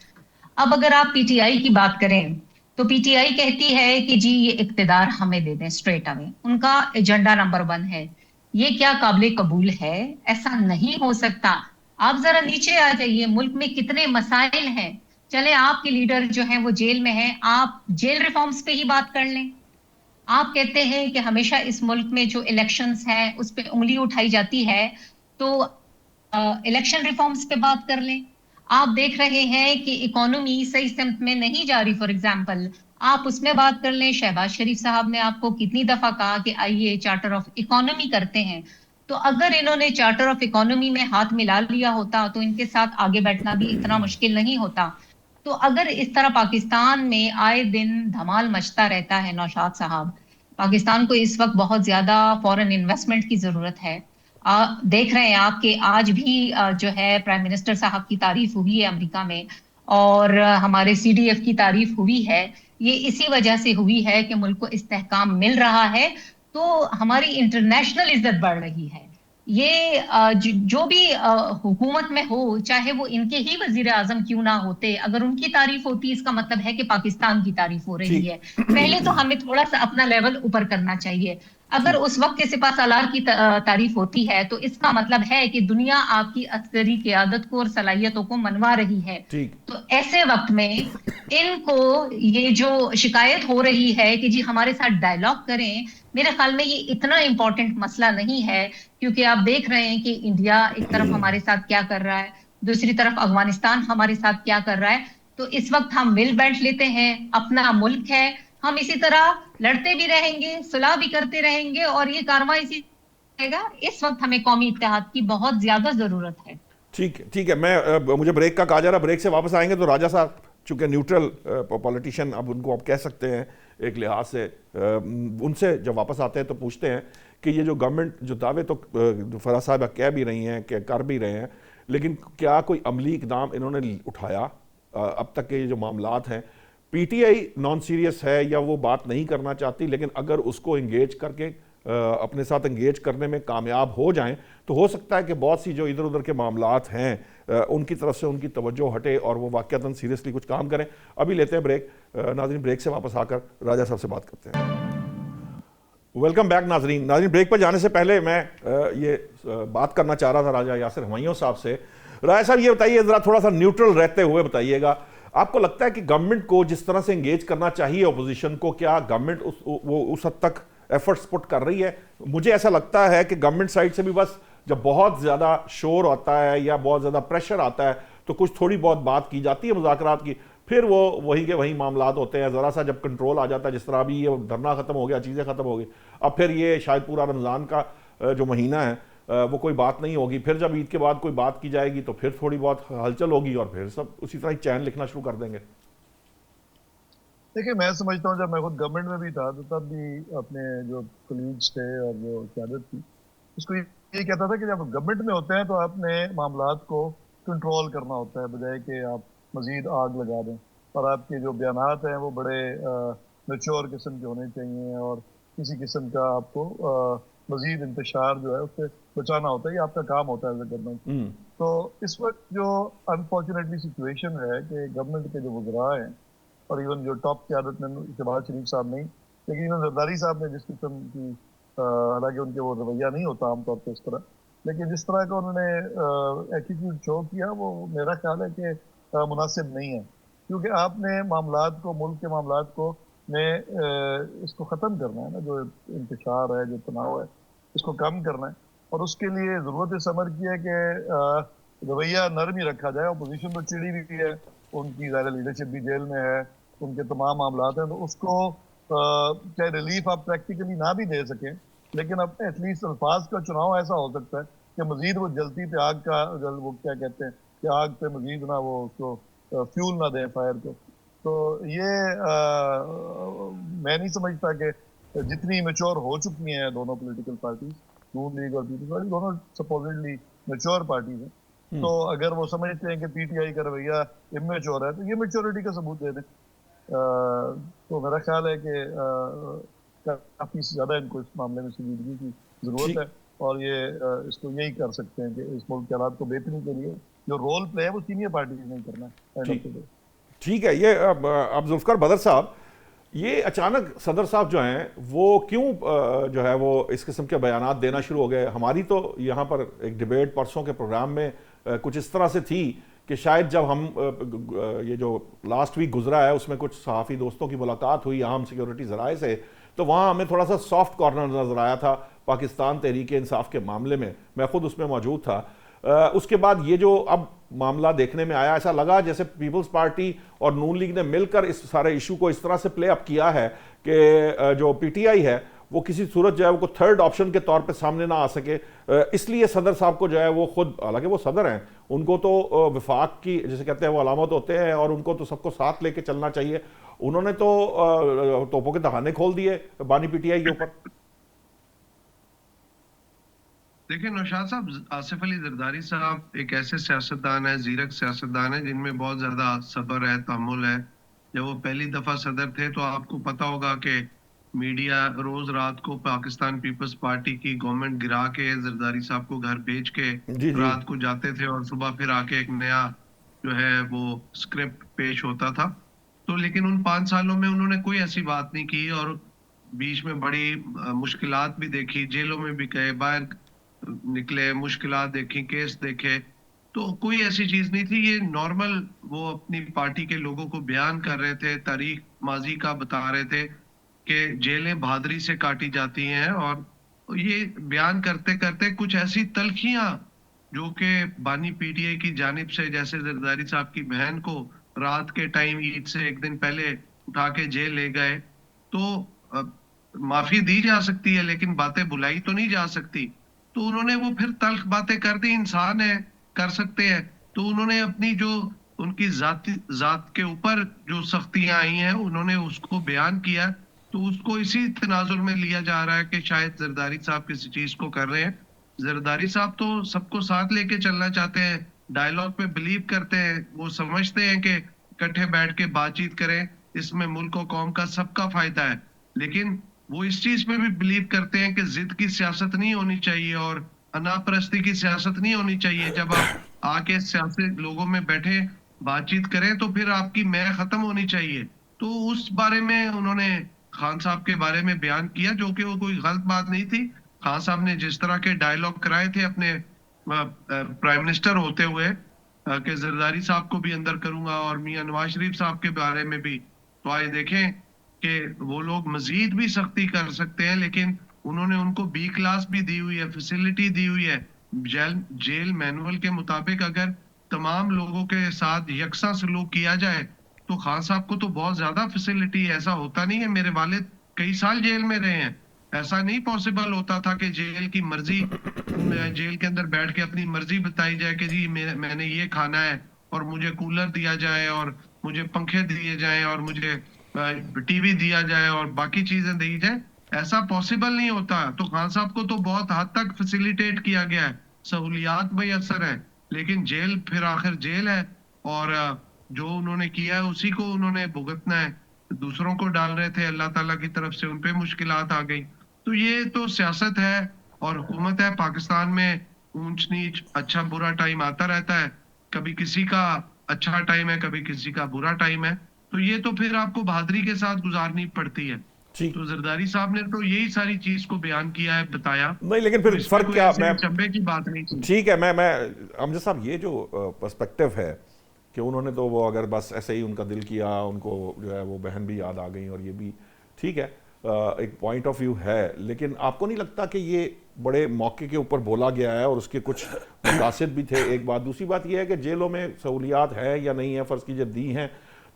अब अगर आप पीटीआई की बात करें तो पीटीआई कहती है कि जी ये इक्तिदार हमें दे दें स्ट्रेट अवे, उनका एजेंडा नंबर 1 है। ये क्या काबिल कबूल है? ऐसा नहीं हो सकता। आप जरा नीचे आ जाइए, मुल्क में कितने मसाइल हैं। चले आपके लीडर जो हैं वो जेल में हैं, आप जेल रिफॉर्म्स पे ही बात कर लें। आप कहते हैं कि हमेशा इस मुल्क में जो इलेक्शंस हैं उस पे उंगली उठाई जाती है, तो इलेक्शन रिफॉर्म्स पे बात कर लें। आप देख रहे हैं कि इकोनॉमी सही सिमत में नहीं जा रही, फॉर एग्जाम्पल, आप उसमें बात कर लें। शहबाज शरीफ साहब ने आपको कितनी दफा कहा कि आइए चार्टर ऑफ इकोनॉमी करते हैं। तो अगर इन्होंने चार्टर ऑफ इकोनॉमी में हाथ मिला लिया होता तो इनके साथ आगे बैठना भी इतना मुश्किल नहीं होता। तो अगर इस तरह पाकिस्तान में आए दिन धमाल मचता रहता है नौशाद साहब, पाकिस्तान को इस वक्त बहुत ज्यादा फॉरेन इन्वेस्टमेंट की जरूरत है। देख रहे हैं आप कि आज भी जो है प्राइम मिनिस्टर साहब की तारीफ हुई है अमेरिका में, और हमारे सीडीएफ की तारीफ हुई है। ये इसी वजह से हुई है कि मुल्क को इस्तेहकाम मिल रहा है, तो हमारी इंटरनेशनल इज्जत बढ़ रही है। ये जो भी हुकूमत में हो, चाहे वो इनके ही वजीर आजम क्यों ना होते, अगर उनकी तारीफ होती इसका मतलब है कि पाकिस्तान की तारीफ हो रही है। पहले तो हमें थोड़ा सा अपना लेवल ऊपर करना चाहिए। अगर उस वक्त के सिपा सालार की तारीफ होती है तो इसका मतलब है कि दुनिया आपकी अस्करी क़ियादत को और सलाहियतों को मनवा रही है। तो ऐसे वक्त में इनको ये जो शिकायत हो रही है कि जी हमारे साथ डायलॉग करें, मेरे ख्याल में ये इतना इंपॉर्टेंट मसला नहीं है, क्योंकि आप देख रहे हैं कि इंडिया एक तरफ हमारे साथ क्या कर रहा है, दूसरी तरफ अफगानिस्तान हमारे साथ क्या कर रहा है। तो इस वक्त हम मिल बैठ लेते हैं, अपना मुल्क है, हम इसी तरह लड़ते भी रहेंगे, सुलह भी करते रहेंगे, और ये कारवां इसी रहेगा। इस वक्त हमें कौमी इत्तेहाद की बहुत ज्यादा जरूरत है। ठीक है, मुझे ब्रेक का कहा जा रहा, ब्रेक से वापस आएंगे तो राजा साहब चूंकि न्यूट्रल पॉलिटिशियन अब उनको आप कह सकते हैं एक लिहाज से, उनसे जब वापस आते हैं तो पूछते हैं कि ये जो गवर्नमेंट जो दावे तो फराज साहब कह भी रही हैं, कर भी रहे हैं, लेकिन क्या कोई अमली इकदाम इन्होंने उठाया अब तक के ये जो मामलात हैं? पीटीआई नॉन सीरियस है या वो बात नहीं करना चाहती, लेकिन अगर उसको इंगेज करके अपने साथ इंगेज करने में कामयाब हो जाएं तो हो सकता है कि बहुत सी जो इधर उधर के मामलात हैं उनकी तरफ से उनकी तवज्जो हटे और वो वाकयातन सीरियसली कुछ काम करें। अभी लेते हैं ब्रेक। नाज़रीन, ब्रेक से वापस आकर राजा साहब से बात करते हैं। वेलकम बैक नाज़रीन। ब्रेक पर जाने से पहले मैं ये बात करना चाह रहा था राजा यासिर हुमायूं साहब से। राजा साहब, ये बताइए ज़रा, थोड़ा सा न्यूट्रल रहते हुए बताइएगा, आपको लगता है कि गवर्नमेंट को जिस तरह से इंगेज करना चाहिए अपोजिशन को, क्या गवर्नमेंट उस हद तक एफर्ट्स पुट कर रही है? मुझे ऐसा लगता है कि गवर्नमेंट साइड से भी बस जब बहुत ज़्यादा शोर आता है या बहुत ज़्यादा प्रेशर आता है तो कुछ थोड़ी बहुत बात की जाती है मुज़ाकरात की, फिर वो वही के वही मामलात होते हैं। ज़रा सा जब कंट्रोल आ जाता है, जिस तरह अभी ये धरना ख़त्म हो गया, चीज़ें ख़त्म हो गई, अब फिर ये शायद पूरा रमज़ान का जो महीना है वो कोई बात नहीं होगी, फिर जब ईद के बाद कोई बात की जाएगी तो फिर थोड़ी बहुत हलचल होगी और फिर सब उसी तरह ही चैन लिखना शुरू कर देंगे। देखिए, मैं समझता हूँ जब मैं खुद गवर्नमेंट में भी था तो तब भी अपने जो कलीग्स थे और जो क़यादत थी उसको ये कहता था कि जब गवर्नमेंट में होते हैं तो आपने मामलात को कंट्रोल करना होता है, बजाय कि आप मजीद आग लगा दें। और आपके जो बयानात हैं वो बड़े मैच्योर किस्म के होने चाहिए और किसी किस्म का आपको मजीद इंतशार जो है उससे बचाना होता है, ये आपका काम होता है एज ए गवर्नमेंट। तो इस वक्त जो अनफॉर्चुनेटली सिचुएशन है कि गवर्नमेंट के जो वज़रा हैं और इवन जो टॉप क़यादत में शहबाज शरीफ साहब नहीं, लेकिन इवन जरदारी साहब ने जिस किस्म की, हालांकि उनके वो रवैया नहीं होता आमतौर पर इस तरह, लेकिन जिस तरह का उन्होंने एटीट्यूड शो किया वो मेरा ख्याल है कि मुनासिब नहीं है। क्योंकि आपने मामलात को, मुल्क के मामलात को इसको ख़त्म करना है ना, जो इंतशार है, जो तनाव है, इसको कम करना है। और उसके लिए ज़रूरत इस अमर की है कि रवैया नरम ही रखा जाए। अपोजिशन तो चिड़ी भी है, उनकी ज़ाहिर लीडरशिप भी जेल में है, उनके तमाम मामलात हैं, तो उसको चाहे रिलीफ आप प्रैक्टिकली ना भी दे सकें, लेकिन अब एटलीस्ट अल्फाज का चुनाव ऐसा हो सकता है कि मजीद वो जलती पे आग का, वो क्या कहते हैं कि आग पे मजीद ना वो उसको फ्यूल ना दें फायर को। तो ये मैं नहीं समझता कि जितनी मेच्योर हो चुकी हैं दोनों पॉलिटिकल पार्टीज, नून लीग और पीपल्स पार्टी, दोनों सपोजिटली मेच्योर पार्टीज हैं, तो अगर वो समझते हैं कि पीटीआई का रवैया इमेच्योर है तो ये मेच्योरिटी का सबूत दे दें। तो मेरा ख्याल है कि काफी ज्यादा इनको इस मामले में संजीदगी की जरूरत है और ये इसको यही कर सकते हैं कि इस मुल्क के हालात को बेहतरी के लिए जो रोल प्ले है वो सीनियर पार्टीज नहीं करना है। ठीक है। ये अब जुल्फकार बदर साहब, ये अचानक सदर साहब जो हैं वो क्यों जो है वो इस किस्म के बयानात देना शुरू हो गए? हमारी तो यहाँ पर एक डिबेट परसों के प्रोग्राम में कुछ इस तरह से थी कि शायद जब हम ये जो लास्ट वीक गुजरा है उसमें कुछ सहाफ़ी दोस्तों की मुलाकात हुई अहम सिक्योरिटी ज़राए से, तो वहाँ हमें थोड़ा सा सॉफ्ट कॉर्नर नज़र आया था पाकिस्तान तहरीक इंसाफ के मामले में। मैं खुद उसमें मौजूद था। उसके बाद ये जो अब मामला देखने में आया, ऐसा लगा जैसे पीपल्स पार्टी और नून लीग ने मिलकर इस सारे इशू को इस तरह से प्ले अप किया है कि जो पीटीआई है वो किसी सूरत जो है वो थर्ड ऑप्शन के तौर पे सामने ना आ सके। इसलिए सदर साहब को जो है वो खुद, हालांकि वो सदर हैं, उनको तो विफाक की जिसे कहते हैं वो अलामत होते हैं और उनको तो सबको साथ लेके चलना चाहिए। उन्होंने तो तोपों के दहाने खोल दिए बानी पीटीआई के ऊपर। देखिए नौशाद साहब, आसिफ अली जरदारी साहब एक ऐसे सियासतदान है, जीरक सियासतदान है जिनमें बहुत ज्यादा सब्र है, तहम्मुल है। जब वो पहली दफा सदर थे तो आपको पता होगा कि मीडिया रोज रात को पाकिस्तान पीपल्स पार्टी की गवर्नमेंट गिरा के जरदारी साहब को घर भेज के रात को जाते थे और सुबह फिर आके एक नया जो है वो स्क्रिप्ट पेश होता था। तो लेकिन उन 5 सालों में उन्होंने कोई ऐसी बात नहीं की और बीच में बड़ी मुश्किलात भी देखी, जेलों में भी गए, बाहर निकले, मुश्किलात देखी, केस देखे, तो कोई ऐसी चीज नहीं थी। ये नॉर्मल वो अपनी पार्टी के लोगों को बयान कर रहे थे, तारीख माजी का बता रहे थे कि जेलें बहादुरी से काटी जाती हैं। और ये बयान करते करते कुछ ऐसी तलखियां जो कि बानी पीटीआई की जानिब से, जैसे जरदारी साहब की बहन को रात के टाइम ईद से एक दिन पहले उठा के जेल ले गए, तो माफी दी जा सकती है लेकिन बातें बुलाई तो नहीं जा सकती। तो उन्होंने वो फिर तल्ख बातें कर दी, इंसान है, कर सकते हैं। तो उन्होंने अपनी जो उनकी जात के ऊपर जो सख्तियां आई हैं उन्होंने उसको बयान किया। तो उसको इसी तनाजुर में लिया जा रहा है कि शायद जरदारी साहब किसी चीज को कर रहे हैं। जरदारी साहब तो सबको साथ लेके चलना चाहते हैं, डायलॉग पे बिलीव करते हैं, वो समझते हैं कि इकट्ठे बैठ के बातचीत करें, इसमें मुल्क और कौम का सबका फायदा है। लेकिन वो इस चीज पे भी बिलीव करते हैं कि जिद की सियासत नहीं होनी चाहिए और अनापरस्ती की सियासत नहीं होनी चाहिए। जब आप आके सियासी लोगों में बैठे बातचीत करें तो फिर आपकी मैं खत्म होनी चाहिए। तो उस बारे में उन्होंने खान साहब के बारे में बयान किया, जो कि वो कोई गलत बात नहीं थी। खान साहब ने जिस तरह के डायलॉग कराए थे अपने प्राइम मिनिस्टर होते हुए कि जरदारी साहब को भी अंदर करूंगा और मियां नवाज शरीफ साहब के बारे में भी, तो आइए देखें कि वो लोग मजीद भी सख्ती कर सकते हैं। लेकिन उन्होंने उनको बी क्लास भी दी हुई है, फैसिलिटी दी हुई है। जेल मैनुअल के मुताबिक अगर तमाम लोगों के साथ यकसा सलूक किया जाए तो खान साहब को तो बहुत ज्यादा फैसिलिटी है। ऐसा होता नहीं है, मेरे वालिद कई साल जेल में रहे हैं ऐसा नहीं पॉसिबल होता था कि जेल की मर्जी, जेल के अंदर बैठ के अपनी मर्जी बताई जाए कि जी मैंने ये खाना है और मुझे कूलर दिया जाए और मुझे पंखे दिए जाएं और मुझे टीवी दिया जाए और बाकी चीजें दी जाए। ऐसा पॉसिबल नहीं होता। तो खान साहब को तो बहुत हद तक फैसिलिटेट किया गया है, सहूलियात भाई असर है, लेकिन जेल फिर आखिर जेल है और जो उन्होंने किया है उसी को उन्होंने भुगतना है। दूसरों को डाल रहे थे अल्लाह ताला की तरफ से, उन पे मुश्किलात आ गई। तो ये तो सियासत है और हुकूमत है। पाकिस्तान में ऊंच नीच, अच्छा बुरा टाइम आता रहता है, कभी किसी का अच्छा टाइम है, कभी किसी का बुरा टाइम है। तो ये तो फिर आपको बहादुरी के साथ गुजारनी पड़ती है। तो जरदारी साहब ने तो यही सारी चीज को बयान किया है, बताया नहीं, लेकिन फिर फर्क क्या, मैं चंबे की बात नहीं थी। ठीक है, मैं अमजद साहब ये जो पर्सपेक्टिव है कि उन्होंने तो वो अगर बस ऐसे ही उनका दिल किया, उनको जो है वो बहन भी याद आ गई और ये भी ठीक है, एक पॉइंट ऑफ व्यू है, लेकिन आपको नहीं लगता कि ये बड़े मौके के ऊपर बोला गया है और उसके कुछ मकासद भी थे? एक बात। दूसरी बात यह है कि जेलों में सहूलियात है या नहीं है, फ़र्ज़ कीजिए दी हैं,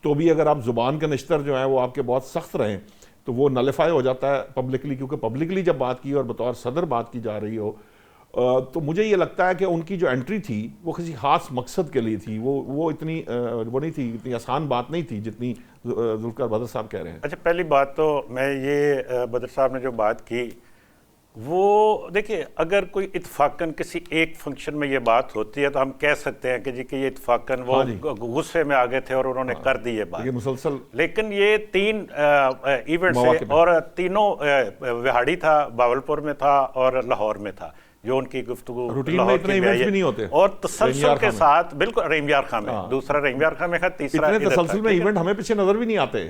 तो भी अगर आप ज़ुबान के निश्तर जो है वो आपके बहुत सख्त रहें तो वो नलिफाई हो जाता है पब्लिकली, क्योंकि पब्लिकली जब बात की और बतौर सदर बात की जा रही हो, तो मुझे ये लगता है कि उनकी जो एंट्री थी वो किसी खास मकसद के लिए थी। वो इतनी वो नहीं थी, इतनी आसान बात नहीं थी जितनी जुल्फ़िकार बदर साहब कह रहे हैं। अच्छा, पहली बात तो मैं ये बदर साहब ने जो बात की वो देखिए, अगर कोई इत्फाकन किसी एक फंक्शन में ये बात होती है तो हम कह सकते हैं कि जी कि ये इत्फाकन वो गुस्से में आ गए थे और उन्होंने कर दी ये बात, मुसलसल। लेकिन ये 3 इवेंट्स है और तीनों विहाड़ी था, बावलपुर में था और लाहौर में था, जो उनकी गुफ्तगू रूटीन में इतने इवेंट्स भी नहीं होते और तसलसल के साथ। बिल्कुल, रहीमयार खान में, दूसरा रहीमयार खान में है, तीसरा इतने तसलसल में इवेंट हमें पीछे नजर भी नहीं आते,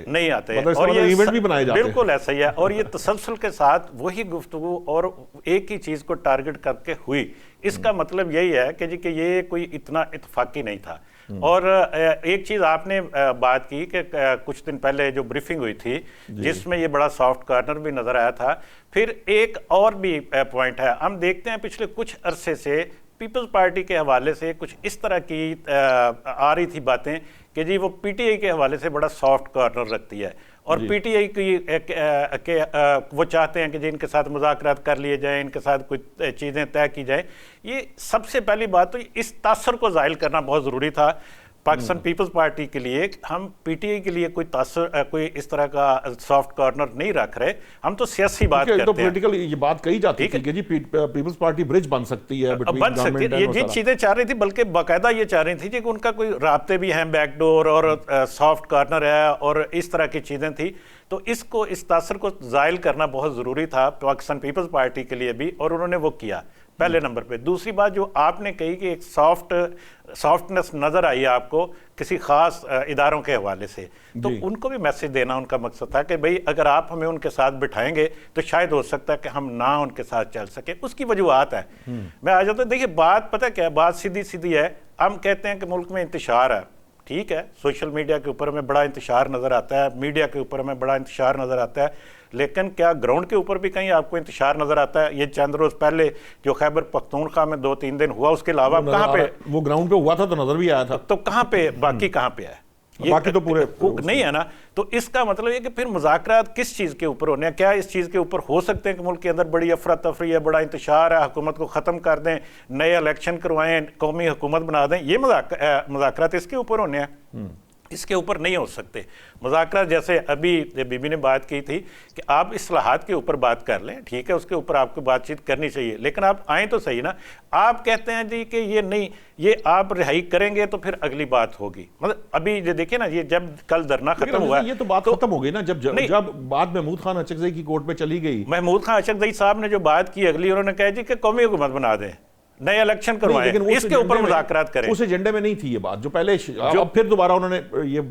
मतलब और ये इवेंट भी बनाए जाते हैं। बिल्कुल ऐसा ही है, और ये तसलसल के साथ वही गुफ्तगू और एक ही चीज को टारगेट करके हुई। इसका मतलब यही है कि जी कि ये कोई इतना इत्फाकी नहीं था। और एक चीज आपने बात की कि कुछ दिन पहले जो ब्रीफिंग हुई थी जिसमें ये बड़ा सॉफ्ट कॉर्नर भी नजर आया था। फिर एक और भी पॉइंट है, हम देखते हैं पिछले कुछ अरसे से पीपल्स पार्टी के हवाले से कुछ इस तरह की आ रही थी बातें कि जी वो पीटीआई के हवाले से बड़ा सॉफ्ट कॉर्नर रखती है और पीटीआई की वो चाहते हैं कि जी इनके साथ मुज़ाकरात कर लिए जाएं, इनके साथ कुछ चीज़ें तय की जाएं। ये सबसे पहली बात तो इस तासर को ज़ाहिर करना बहुत ज़रूरी था पाकिस्तान पीपल्स पार्टी के लिए। हम पीटीआई के लिए कोई तासर, कोई इस तरह का सॉफ्ट कॉर्नर नहीं रख रहे, हम तो सियासी बात करते हैं। तो पॉलिटिकल ये बात कही जाती है कि जी पीपल्स पार्टी ब्रिज बन सकती है, बन सकती है, ये चीजें चाह रही थी, बल्कि बाकायदा ये चाह रही थी कि उनका कोई राब्ते भी हैं, बैकडोर और सॉफ्ट कॉर्नर है और इस तरह की चीजें थी। तो इसको, इस तासर को ज़ाहिर करना बहुत ज़रूरी था पाकिस्तान पीपल्स पार्टी के लिए भी, और उन्होंने वो किया पहले नंबर पे। दूसरी बात जो आपने कही कि एक सॉफ्टनेस नज़र आई आपको किसी ख़ास इदारों के हवाले से, तो उनको भी मैसेज देना उनका मकसद था कि भाई अगर आप हमें उनके साथ बिठाएंगे तो शायद हो सकता है कि हम ना उनके साथ चल सके। उसकी वजूहत है। मैं आ जाता हूँ, देखिए बात पता क्या है, बात सीधी सीधी है। हम कहते हैं कि मुल्क में इंतशार है, ठीक है, सोशल मीडिया के ऊपर में बड़ा इंतशार नज़र आता है, मीडिया के ऊपर में बड़ा इंतशार नज़र आता है, लेकिन क्या ग्राउंड के ऊपर भी कहीं आपको इंतशार नज़र आता है? ये चंद रोज़ पहले जो खैबर पख्तूनख्वा में 2-3 दिन हुआ, उसके अलावा कहाँ पे वो ग्राउंड पे हुआ था तो नज़र भी आया था, तो कहाँ पे बाकी कहाँ पे है? बाकी तो पूरे नहीं है ना। तो इसका मतलब ये कि फिर मुज़ाकरात किस चीज़ के ऊपर होने हैं? क्या इस चीज़ के ऊपर हो सकते हैं कि मुल्क के अंदर बड़ी अफरा तफरी है, बड़ा इंतशार है, हुकूमत को ख़त्म कर दें, नए इलेक्शन करवाएं, कौमी हुकूमत बना दें? ये मुज़ाकरात इसके ऊपर होने हैं, इसके ऊपर नहीं हो सकते मुज़ाकरात। जैसे अभी बीबी ने बात की थी कि आप इस्लाहात के ऊपर बात कर लें, ठीक है, उसके ऊपर आपको बातचीत करनी चाहिए, लेकिन आप आएँ तो सही ना। आप कहते हैं जी कि ये नहीं, ये आप रिहाई करेंगे तो फिर अगली बात होगी। मतलब अभी ये देखिए ना, ये जब कल धरना खत्म हुआ, ये तो बात खत्म हो गई ना, जब बात महमूद खान अचकज़ई की कोर्ट पे चली गई। महमूद खान अचकज़ई साहब ने जो बात की अगली, उन्होंने कहा जी कि कौमी हुकूमत बना दें, नए इलेक्शन करवाएं, इसके ऊपर मुज़ाकरात करें। उस एजेंडे में नहीं थी ये बात जो पहले, अब फिर दोबारा उन्होंने ये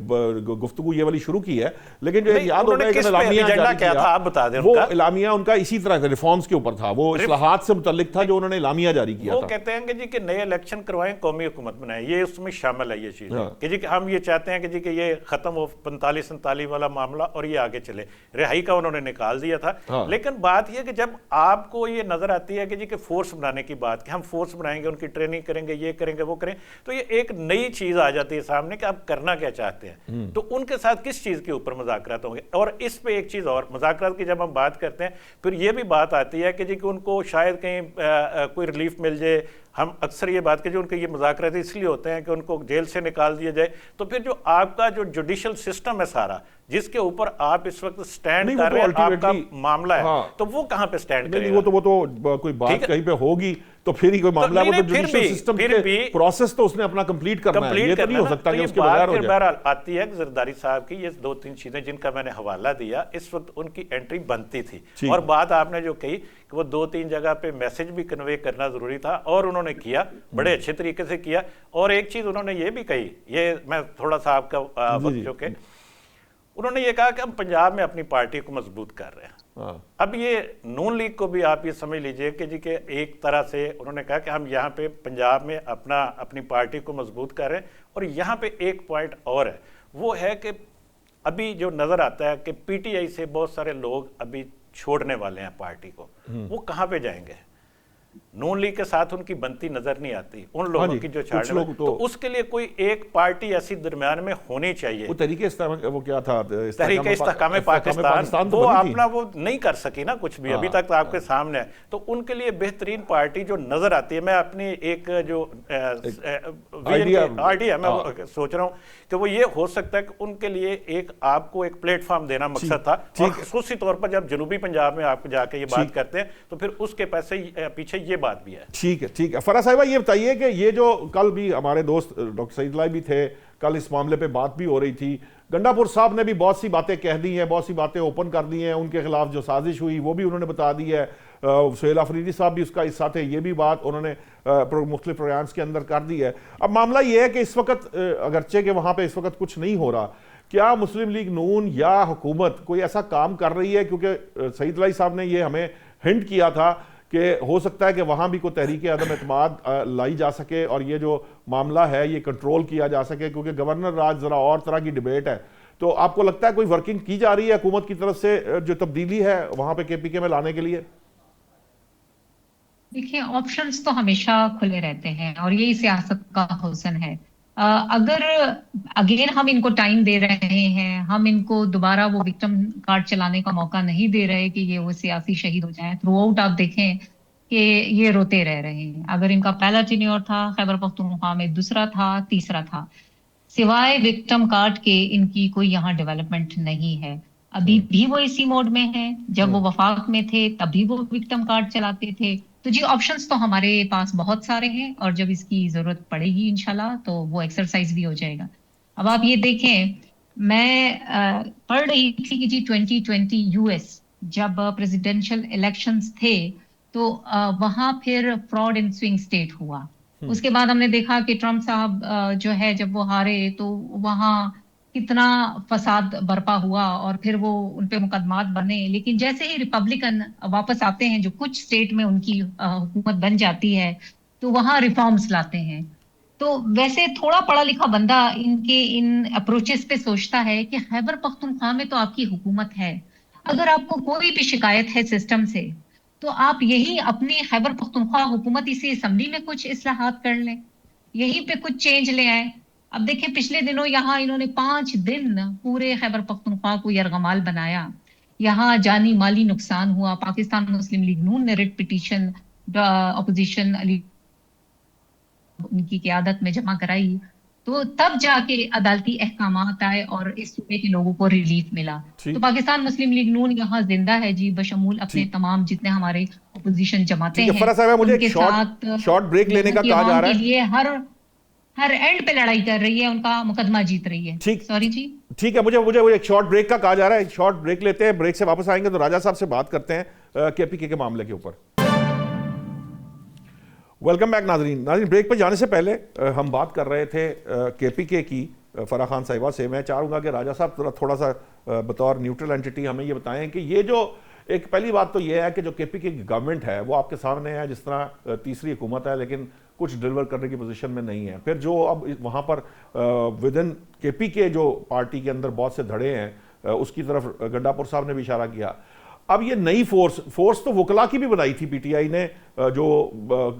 गुफ्तगू ये वाली शुरू की है। लेकिन जो याद होगा कि एजेंडा क्या था आप बता दें। वो इलामिया उनका इसी तरह का रिफॉर्म्स के ऊपर था, वो इस्लाहात से मुतल्लिक था जो उन्होंने इलामिया जारी किया था। वो कहते हैं कि जी कि नए इलेक्शन करवाएं, कौमी हुकूमत बनाएं, ये उसमें शामिल है ये चीज़ कि जी हम ये चाहते हैं कि जी कि ये खत्म हो 45-47 वाला मामला और ये आगे चले। रिहाई का उन्होंने निकाल दिया था। लेकिन बात यह कि जब आपको ये नजर आती है कि जी कि फोर्स बनाने की बात, कि हम फोर्स बनाएंगे, उनकी ट्रेनिंग करेंगे, ये करेंगे, वो करें, तो ये एक नई चीज़ आ जाती है सामने कि आप करना क्या चाहते हैं। तो उनके साथ किस चीज़ के ऊपर मुज़ाकरात होंगे। और इस पे एक चीज़ और, मुज़ाकरात की जब हम बात करते हैं फिर ये भी बात आती है कि जी कि उनको शायद कहीं कोई रिलीफ मिल जाए। हम अक्सर ये बात करें जो उनके ये मुज़ाकरात इसलिए होते हैं कि उनको जेल से निकाल दिया जाए, तो फिर जो आपका जो जुडिशल सिस्टम है सारा, जिसके ऊपर आप इस वक्त स्टैंड कर रहे हैं, आपका मामला है, हाँ, तो वो कहां पे स्टैंड करेगा? वो तो कोई बात कहीं पे होगी तो फिर ही कोई मामला, वो तो जुडिशियल सिस्टम के प्रोसेस तो उसने अपना कंप्लीट करना है, ये तो नहीं हो सकता कि उसके बगैर हो जाए। बहरहाल आती है जरदारी साहब की ये 2-3 चीजें जिनका मैंने हवाला दिया, इस वक्त उनकी एंट्री बनती थी। और बात आपने जो कही कि वो 2-3 जगह पे मैसेज भी कन्वे करना जरूरी था, और उन्होंने किया, बड़े अच्छे तरीके से किया। और एक चीज उन्होंने ये भी कही, ये मैं थोड़ा सा आपका वक्त जो के, उन्होंने ये कहा कि हम पंजाब में अपनी पार्टी को मजबूत कर रहे हैं। अब ये नून लीग को भी आप ये समझ लीजिए कि जी के एक तरह से उन्होंने कहा कि हम यहाँ पे पंजाब में अपनी पार्टी को मजबूत कर रहे हैं। और यहाँ पे एक पॉइंट और है, वो है कि अभी जो नजर आता है कि पीटीआई से बहुत सारे लोग अभी छोड़ने वाले हैं पार्टी को, वो कहाँ पे जाएंगे? नून लीग के साथ उनकी बनती नजर नहीं आती उन लोगों की जो छाड़ने वाले, तो उसके लिए कोई एक पार्टी ऐसी दरमियान में होनी चाहिए। वो तहरीक वो क्या था, तहरीक इस्तेहकाम पाकिस्तान, वो अपना वो नहीं कर सकी ना कुछ भी, अभी तक तो आपके सामने है। तो उनके लिए बेहतरीन पार्टी जो नजर आती है, मैं अपनी एक जो आइडिया मैं सोच रहा हूँ कि वो ये हो सकता है कि उनके लिए एक आपको एक प्लेटफॉर्म देना मकसद था। और खुसूसी तौर पर जब जनूबी पंजाब में आप जाके ये बात करते हैं तो फिर उसके पीछे ये बात भी है। ठीक है। फराह साहिबा, ये बताइए कि ये जो कल भी हमारे दोस्त डॉक्टर सईद लाई भी थे, कल इस मामले पे बात भी हो रही थी, गंडापुर साहब ने भी बहुत सी बातें कह दी हैं, बहुत सी बातें ओपन कर दी हैं, उनके खिलाफ जो साजिश हुई वो भी उन्होंने बता दी है। सुहेल अफरीदी साहब भी उसका हिस्सा थे, ये भी बात उन्होंने मुख्तलिफ प्रोग्राम्स के अंदर कर दी है। अब मामला ये है कि इस वक्त अगरचे के वहाँ पे इस वक्त कुछ नहीं हो रहा, क्या मुस्लिम लीग नून या हुकूमत कोई ऐसा काम कर रही है? क्योंकि सईद लाई साहब ने ये हमें हिंट किया था कि हो सकता है कि वहाँ भी कोई तहरीक अदम एतमाद लाई जा सके और ये जो मामला है ये कंट्रोल किया जा सके, क्योंकि गवर्नर राज ज़रा और तरह की डिबेट है। तो आपको लगता है कोई वर्किंग की जा रही है हुकूमत की तरफ से जो तब्दीली है वहाँ पे केपीके में लाने के लिए? देखिए, ऑप्शंस तो हमेशा खुले रहते हैं और यही सियासत का हुस्न है। अगर अगेन हम इनको टाइम दे रहे हैं, हम इनको दोबारा वो विक्टिम कार्ड चलाने का मौका नहीं दे रहे कि ये वो सियासी शहीद हो जाएं। थ्रू आउट आप देखें कि ये रोते रह रहे हैं। अगर इनका पहला टेन्योर था खैबर पख्तूनख्वा में, दूसरा था, तीसरा था, सिवाय विक्टिम कार्ड के इनकी कोई यहाँ डेवलपमेंट नहीं है। अभी भी वो इसी मोड में है, जब वो वफाक में थे तभी वो विक्टिम कार्ड चलाते थे। तो जी, ऑप्शंस तो हमारे पास बहुत सारे हैं और जब इसकी जरूरत पड़ेगी इंशाल्लाह तो वो एक्सरसाइज भी हो जाएगा। अब आप ये देखें, मैं पढ़ रही थी कि जी 2020 यूएस जब प्रेसिडेंशियल इलेक्शंस थे तो वहां फिर फ्रॉड इन स्विंग स्टेट हुआ। उसके बाद हमने देखा कि ट्रम्प साहब जो है जब वो हारे तो वहां कितना फसाद बर्पा हुआ और फिर वो उनपे मुकदमात बने। लेकिन जैसे ही रिपब्लिकन वापस आते हैं, जो कुछ स्टेट में उनकी हुकूमत बन जाती है, तो वहां रिफॉर्म्स लाते हैं। तो वैसे थोड़ा पढ़ा लिखा बंदा इनके इन अप्रोचेस पे सोचता है कि खैबर पख्तूनख्वा में तो आपकी हुकूमत है, अगर आपको कोई भी शिकायत है सिस्टम से तो आप यही अपनी खैबर पख्तूनख्वा हुकूमत इसी असम्बली में कुछ इस्लाहात कर लें, यहीं पे कुछ चेंज ले आए। अब देखिए, पिछले दिनों यहाँ इन्होंने 5 दिन पूरे खैबर पख्तूनख्वा को यरगमाल बनाया। यहाँ जानी माली नुकसान हुआ। पाकिस्तान मुस्लिम लीग नून ने रिट पिटीशन अपोजिशन उनकी क़यादत में जमा कराई, तो तब जाके अदालती अहकामात आए और इस सूबे के लोगों को रिलीफ मिला। तो पाकिस्तान मुस्लिम लीग नून यहाँ जिंदा है जी, बशमूल अपने तमाम जितने हमारे अपोजिशन जमाते हैं उनके साथ शॉर्ट ब्रेक लेने का कहा जा रहा है। हर एंड पे लड़ाई कर रही है, उनका मुकदमा जीत रही है। ठीक, सॉरी जी, ठीक है। मुझे एक शॉर्ट ब्रेक का कहा जा रहा है, एक शॉर्ट ब्रेक लेते हैं, ब्रेक से वापस आएंगे तो राजा साहब से बात करते हैं केपीके के मामले के ऊपर। वेलकम बैक नाजरीन। ब्रेक पे जाने से पहले हम बात कर रहे थे केपीके की फराह खान साहिबा से। मैं चाहूँगा कि राजा साहब थोड़ा सा बतौर न्यूट्रल एंटिटी हमें ये बताएं कि ये जो एक पहली बात तो ये है कि जो केपीके की गवर्नमेंट है वो आपके सामने है, जिस तरह तीसरी हुकूमत है, लेकिन कुछ डिलीवर करने की पोजीशन में नहीं है। फिर जो अब वहाँ पर विद इन केपीके जो पार्टी के अंदर बहुत से धड़े हैं, उसकी तरफ गंडापुर साहब ने भी इशारा किया। अब ये नई फोर्स तो वकला की भी बनाई थी पीटीआई ने, जो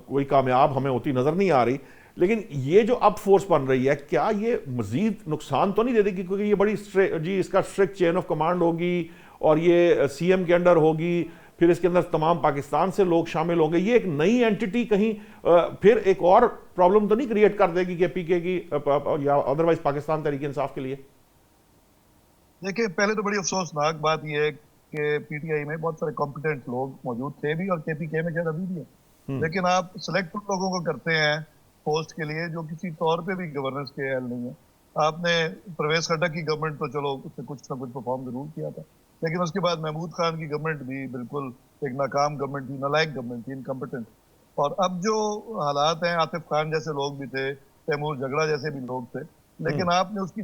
कोई कामयाब हमें होती नजर नहीं आ रही, लेकिन ये जो अब फोर्स बन रही है, क्या ये मजीद नुकसान तो नहीं दे देगी? क्योंकि ये बड़ी जी इसका स्ट्रिक्ट चेन ऑफ कमांड होगी और ये सीएम के अंडर होगी, फिर इसके अंदर तमाम पाकिस्तान से लोग शामिल होंगे, ये एक नई एंटिटी कहीं फिर एक और प्रॉब्लम तो नहीं क्रिएट कर देगी कि पीके की या अदरवाइज पाकिस्तान तहरीक इंसाफ के लिए? देखिए, पहले तो बड़ी अफसोसनाक बात यह है कि पीटीआई में बहुत सारे कॉम्पिटेंट लोग मौजूद थे भी और केपीके में शायद अभी भी है, लेकिन आप सिलेक्ट उन लोगों को करते हैं पोस्ट के लिए जो किसी तौर पे भी गवर्नेंस के अहल नहीं है। आपने परवेज खट्टक की गवर्नमेंट तो चलो उससे कुछ ना कुछ परफॉर्म जरूर किया था, लेकिन उसके बाद महमूद खान की गवर्नमेंट भी बिल्कुल एक नाकाम गवर्नमेंट थी, नालायक गवर्नमेंट थी, इनकम्पिटेंट। और अब जो हालात हैं, आतिफ खान जैसे लोग भी थे, तैमूर झगड़ा जैसे भी लोग थे, लेकिन आपने उनकी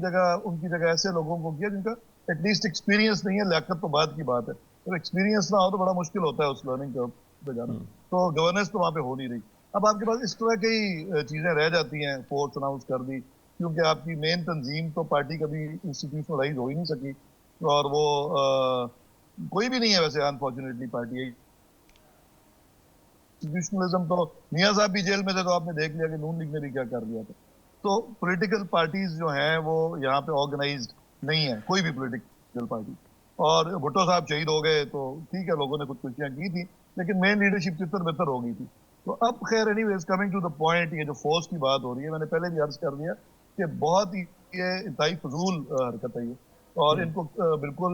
जगह ऐसे लोगों को किया जिनका एटलीस्ट एक्सपीरियंस नहीं है। लियाकत तो बाद की बात है, तो एक्सपीरियंस ना हो तो बड़ा मुश्किल होता है उस लर्निंग कर्व पे जाना। तो गवर्नेंस तो वहाँ पे हो नहीं रही। अब आपके पास इस तरह की चीजें रह जाती हैं, फोर्स अनाउंस कर दी, क्योंकि आपकी मेन तंजीम तो पार्टी कभी इंस्टीट्यूशनलाइज हो ही नहीं सकी, और वो कोई भी नहीं है वैसे अनफॉर्चुनेटली पार्टी। इंस्टीट्यूशनलिज्म तो मियां साहब भी जेल में थे तो आपने देख लिया कि नून लीग ने भी क्या कर दिया था। तो पॉलिटिकल पार्टीज जो हैं वो यहाँ पे ऑर्गेनाइज्ड नहीं है, कोई भी पॉलिटिकल पार्टी। और भुट्टो साहब शहीद हो गए तो ठीक है, लोगों ने कुछ खुशियां की थी, लेकिन मेन लीडरशिप तितर बितर हो गई थी। तो अब खैर anyways coming to the point, ये जो फोर्स की बात हो रही है, मैंने पहले भी अर्ज कर दिया कि बहुत ही ये इंतहाई फजूल हरकत है ये, और इनको बिल्कुल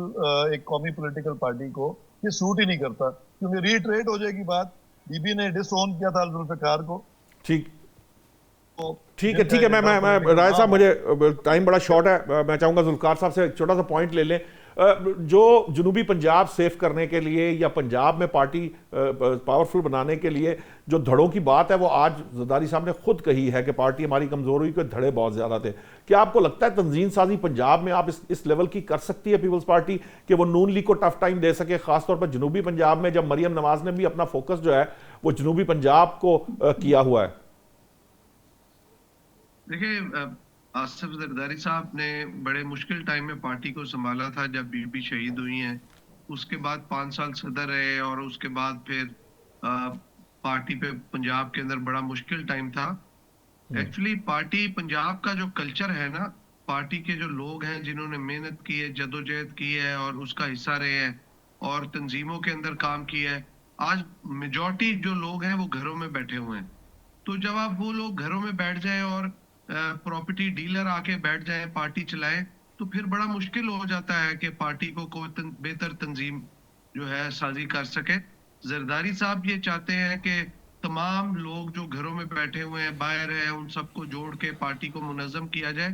एक कौमी पॉलिटिकल पार्टी को ये सूट ही नहीं करता, क्योंकि रीट्रेट हो जाएगी बात। बीबी ने डिसओन किया था जुल्फिकार को। ठीक है। मैं राय साहब, मुझे टाइम बड़ा शॉर्ट है, मैं चाहूंगा जुल्फिकार साहब से एक छोटा सा पॉइंट ले लें। जो जनूबी पंजाब सेफ करने के लिए या पंजाब में पार्टी पावरफुल बनाने के लिए जो धड़ों की बात है, वो आज जरदारी साहब ने खुद कही है कि पार्टी हमारी कमजोर हुई, कि धड़े बहुत ज्यादा थे। क्या आपको लगता है तंजीम साजी पंजाब में आप इस लेवल की कर सकती है पीपल्स पार्टी कि वो नून लीग को टफ टाइम दे सके, खासतौर पर जनूबी पंजाब में, जब मरियम नवाज ने भी अपना फोकस जो है वो जनूबी पंजाब को किया हुआ है? देखिए, आसिफ जरदारी साहब ने बड़े मुश्किल टाइम में पार्टी को संभाला था जब बीबी शहीद हुई हैं। उसके बाद 5 साल सदर रहे और उसके बाद फिर पार्टी पे पंजाब के अंदर बड़ा मुश्किल टाइम था। एक्चुअली पार्टी पंजाब का जो कल्चर है ना, पार्टी के जो लोग हैं जिन्होंने मेहनत की है, जदोजहद की है और उसका हिस्सा रहे हैं और तंजीमों के अंदर काम किया है, आज मेजॉरिटी जो लोग हैं वो घरों में बैठे हुए हैं। तो जब आप वो लोग घरों में बैठ जाए और प्रॉपर्टी डीलर आके बैठ जाए, पार्टी चलाए, तो फिर बड़ा मुश्किल हो जाता है कि पार्टी को कोई बेहतर तंजीम जो है साजी कर सके। जरदारी साहब ये चाहते हैं कि तमाम लोग जो घरों में बैठे हुए हैं, बाहर हैं, उन सबको जोड़ के पार्टी को मुनज़्ज़म किया जाए।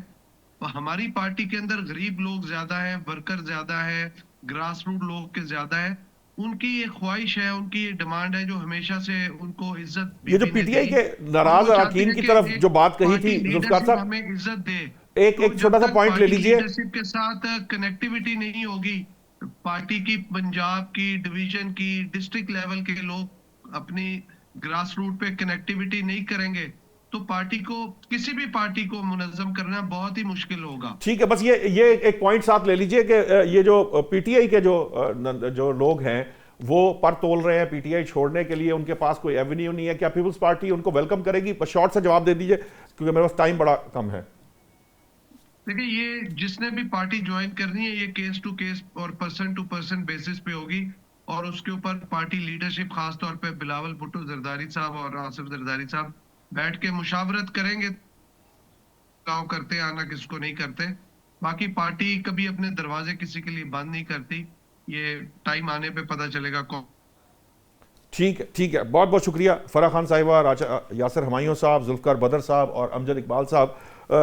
तो हमारी पार्टी के अंदर गरीब लोग ज्यादा हैं, वर्कर ज्यादा है, ग्रास रूट लोग के ज्यादा है। उनकी ये ख्वाहिश है, उनकी ये डिमांड है जो हमेशा से उनको इज्जत, ये जो पीटीआई के नाराज अरकान की तरफ जो बात कही थी जुल्फिकार साहब, हमें इज्जत दे। एक छोटा सा पॉइंट ले लीजिए। लीडरशिप के साथ कनेक्टिविटी नहीं होगी, पार्टी की, पंजाब की, डिवीजन की, डिस्ट्रिक्ट लेवल के लोग अपनी ग्रास रूट पे कनेक्टिविटी नहीं करेंगे तो पार्टी को, किसी भी पार्टी को मुनज़्ज़म करना बहुत ही मुश्किल होगा। ठीक है, बस ये एक पॉइंट साथ ले लीजिए कि ये जो पीटीआई के जो लोग हैं वो पर तोल रहे हैं पीटीआई छोड़ने के लिए, उनके पास कोई एवेन्यू नहीं है, क्या पीपल्स पार्टी उनको वेलकम करेगी? शॉर्ट से जवाब दे दीजिए क्योंकि मेरे पास टाइम बड़ा कम है। देखिए, ये जिसने भी पार्टी ज्वाइन करनी है, ये केस टू केस और पर्सन टू पर्सन बेसिस पे होगी और उसके ऊपर पार्टी लीडरशिप, खास तौर पे बिलावल भुट्टो जरदारी साहब और आसिफ जरदारी साहब बैठ के मुशावरत करेंगे, गाँव करते आना किसको नहीं करते। बाकी पार्टी कभी अपने दरवाजे किसी के लिए बंद नहीं करती, ये टाइम आने पे पता चलेगा कौन। ठीक है, बहुत बहुत शुक्रिया फराह खान साहिबा, यासिर हुमायूं साहब, जुल्फिकार बदर साहब और अमजद इकबाल साहब।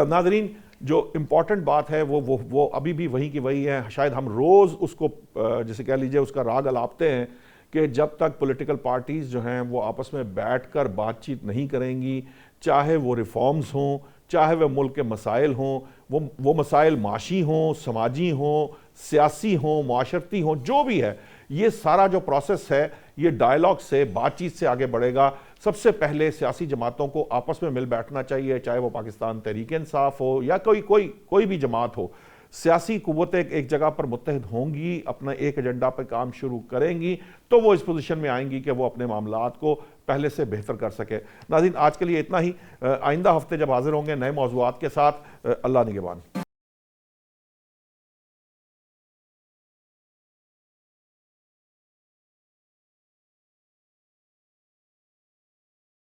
नाजरीन, जो इम्पॉर्टेंट बात है वो अभी भी वही की वही है। शायद हम रोज़ उसको जैसे कह लीजिए उसका राग अलापते हैं कि जब तक पॉलिटिकल पार्टीज़ जो हैं वो आपस में बैठकर बातचीत नहीं करेंगी, चाहे वो रिफॉर्म्स हों, चाहे वह मुल्क के मसाइल हों, वो मसाइल माशी हों, समाजी हों, सियासी हों, माशरती हों, जो भी है, ये सारा जो प्रोसेस है ये डायलॉग से, बातचीत से आगे बढ़ेगा। सबसे पहले सियासी जमातों को आपस में मिल बैठना चाहिए, चाहे वो पाकिस्तान तहरीक इंसाफ हो या कोई भी जमात हो। सियासी कुव्वतें एक जगह पर मुत्तहिद होंगी, अपना एक एजेंडा पर काम शुरू करेंगी, तो वो इस पोजीशन में आएंगी कि वो अपने मामलात को पहले से बेहतर कर सके। नाज़रीन, आज के लिए इतना ही। आइंदा हफ्ते जब हाजिर होंगे नए मौज़ूआत के साथ, अल्लाह निगहबान।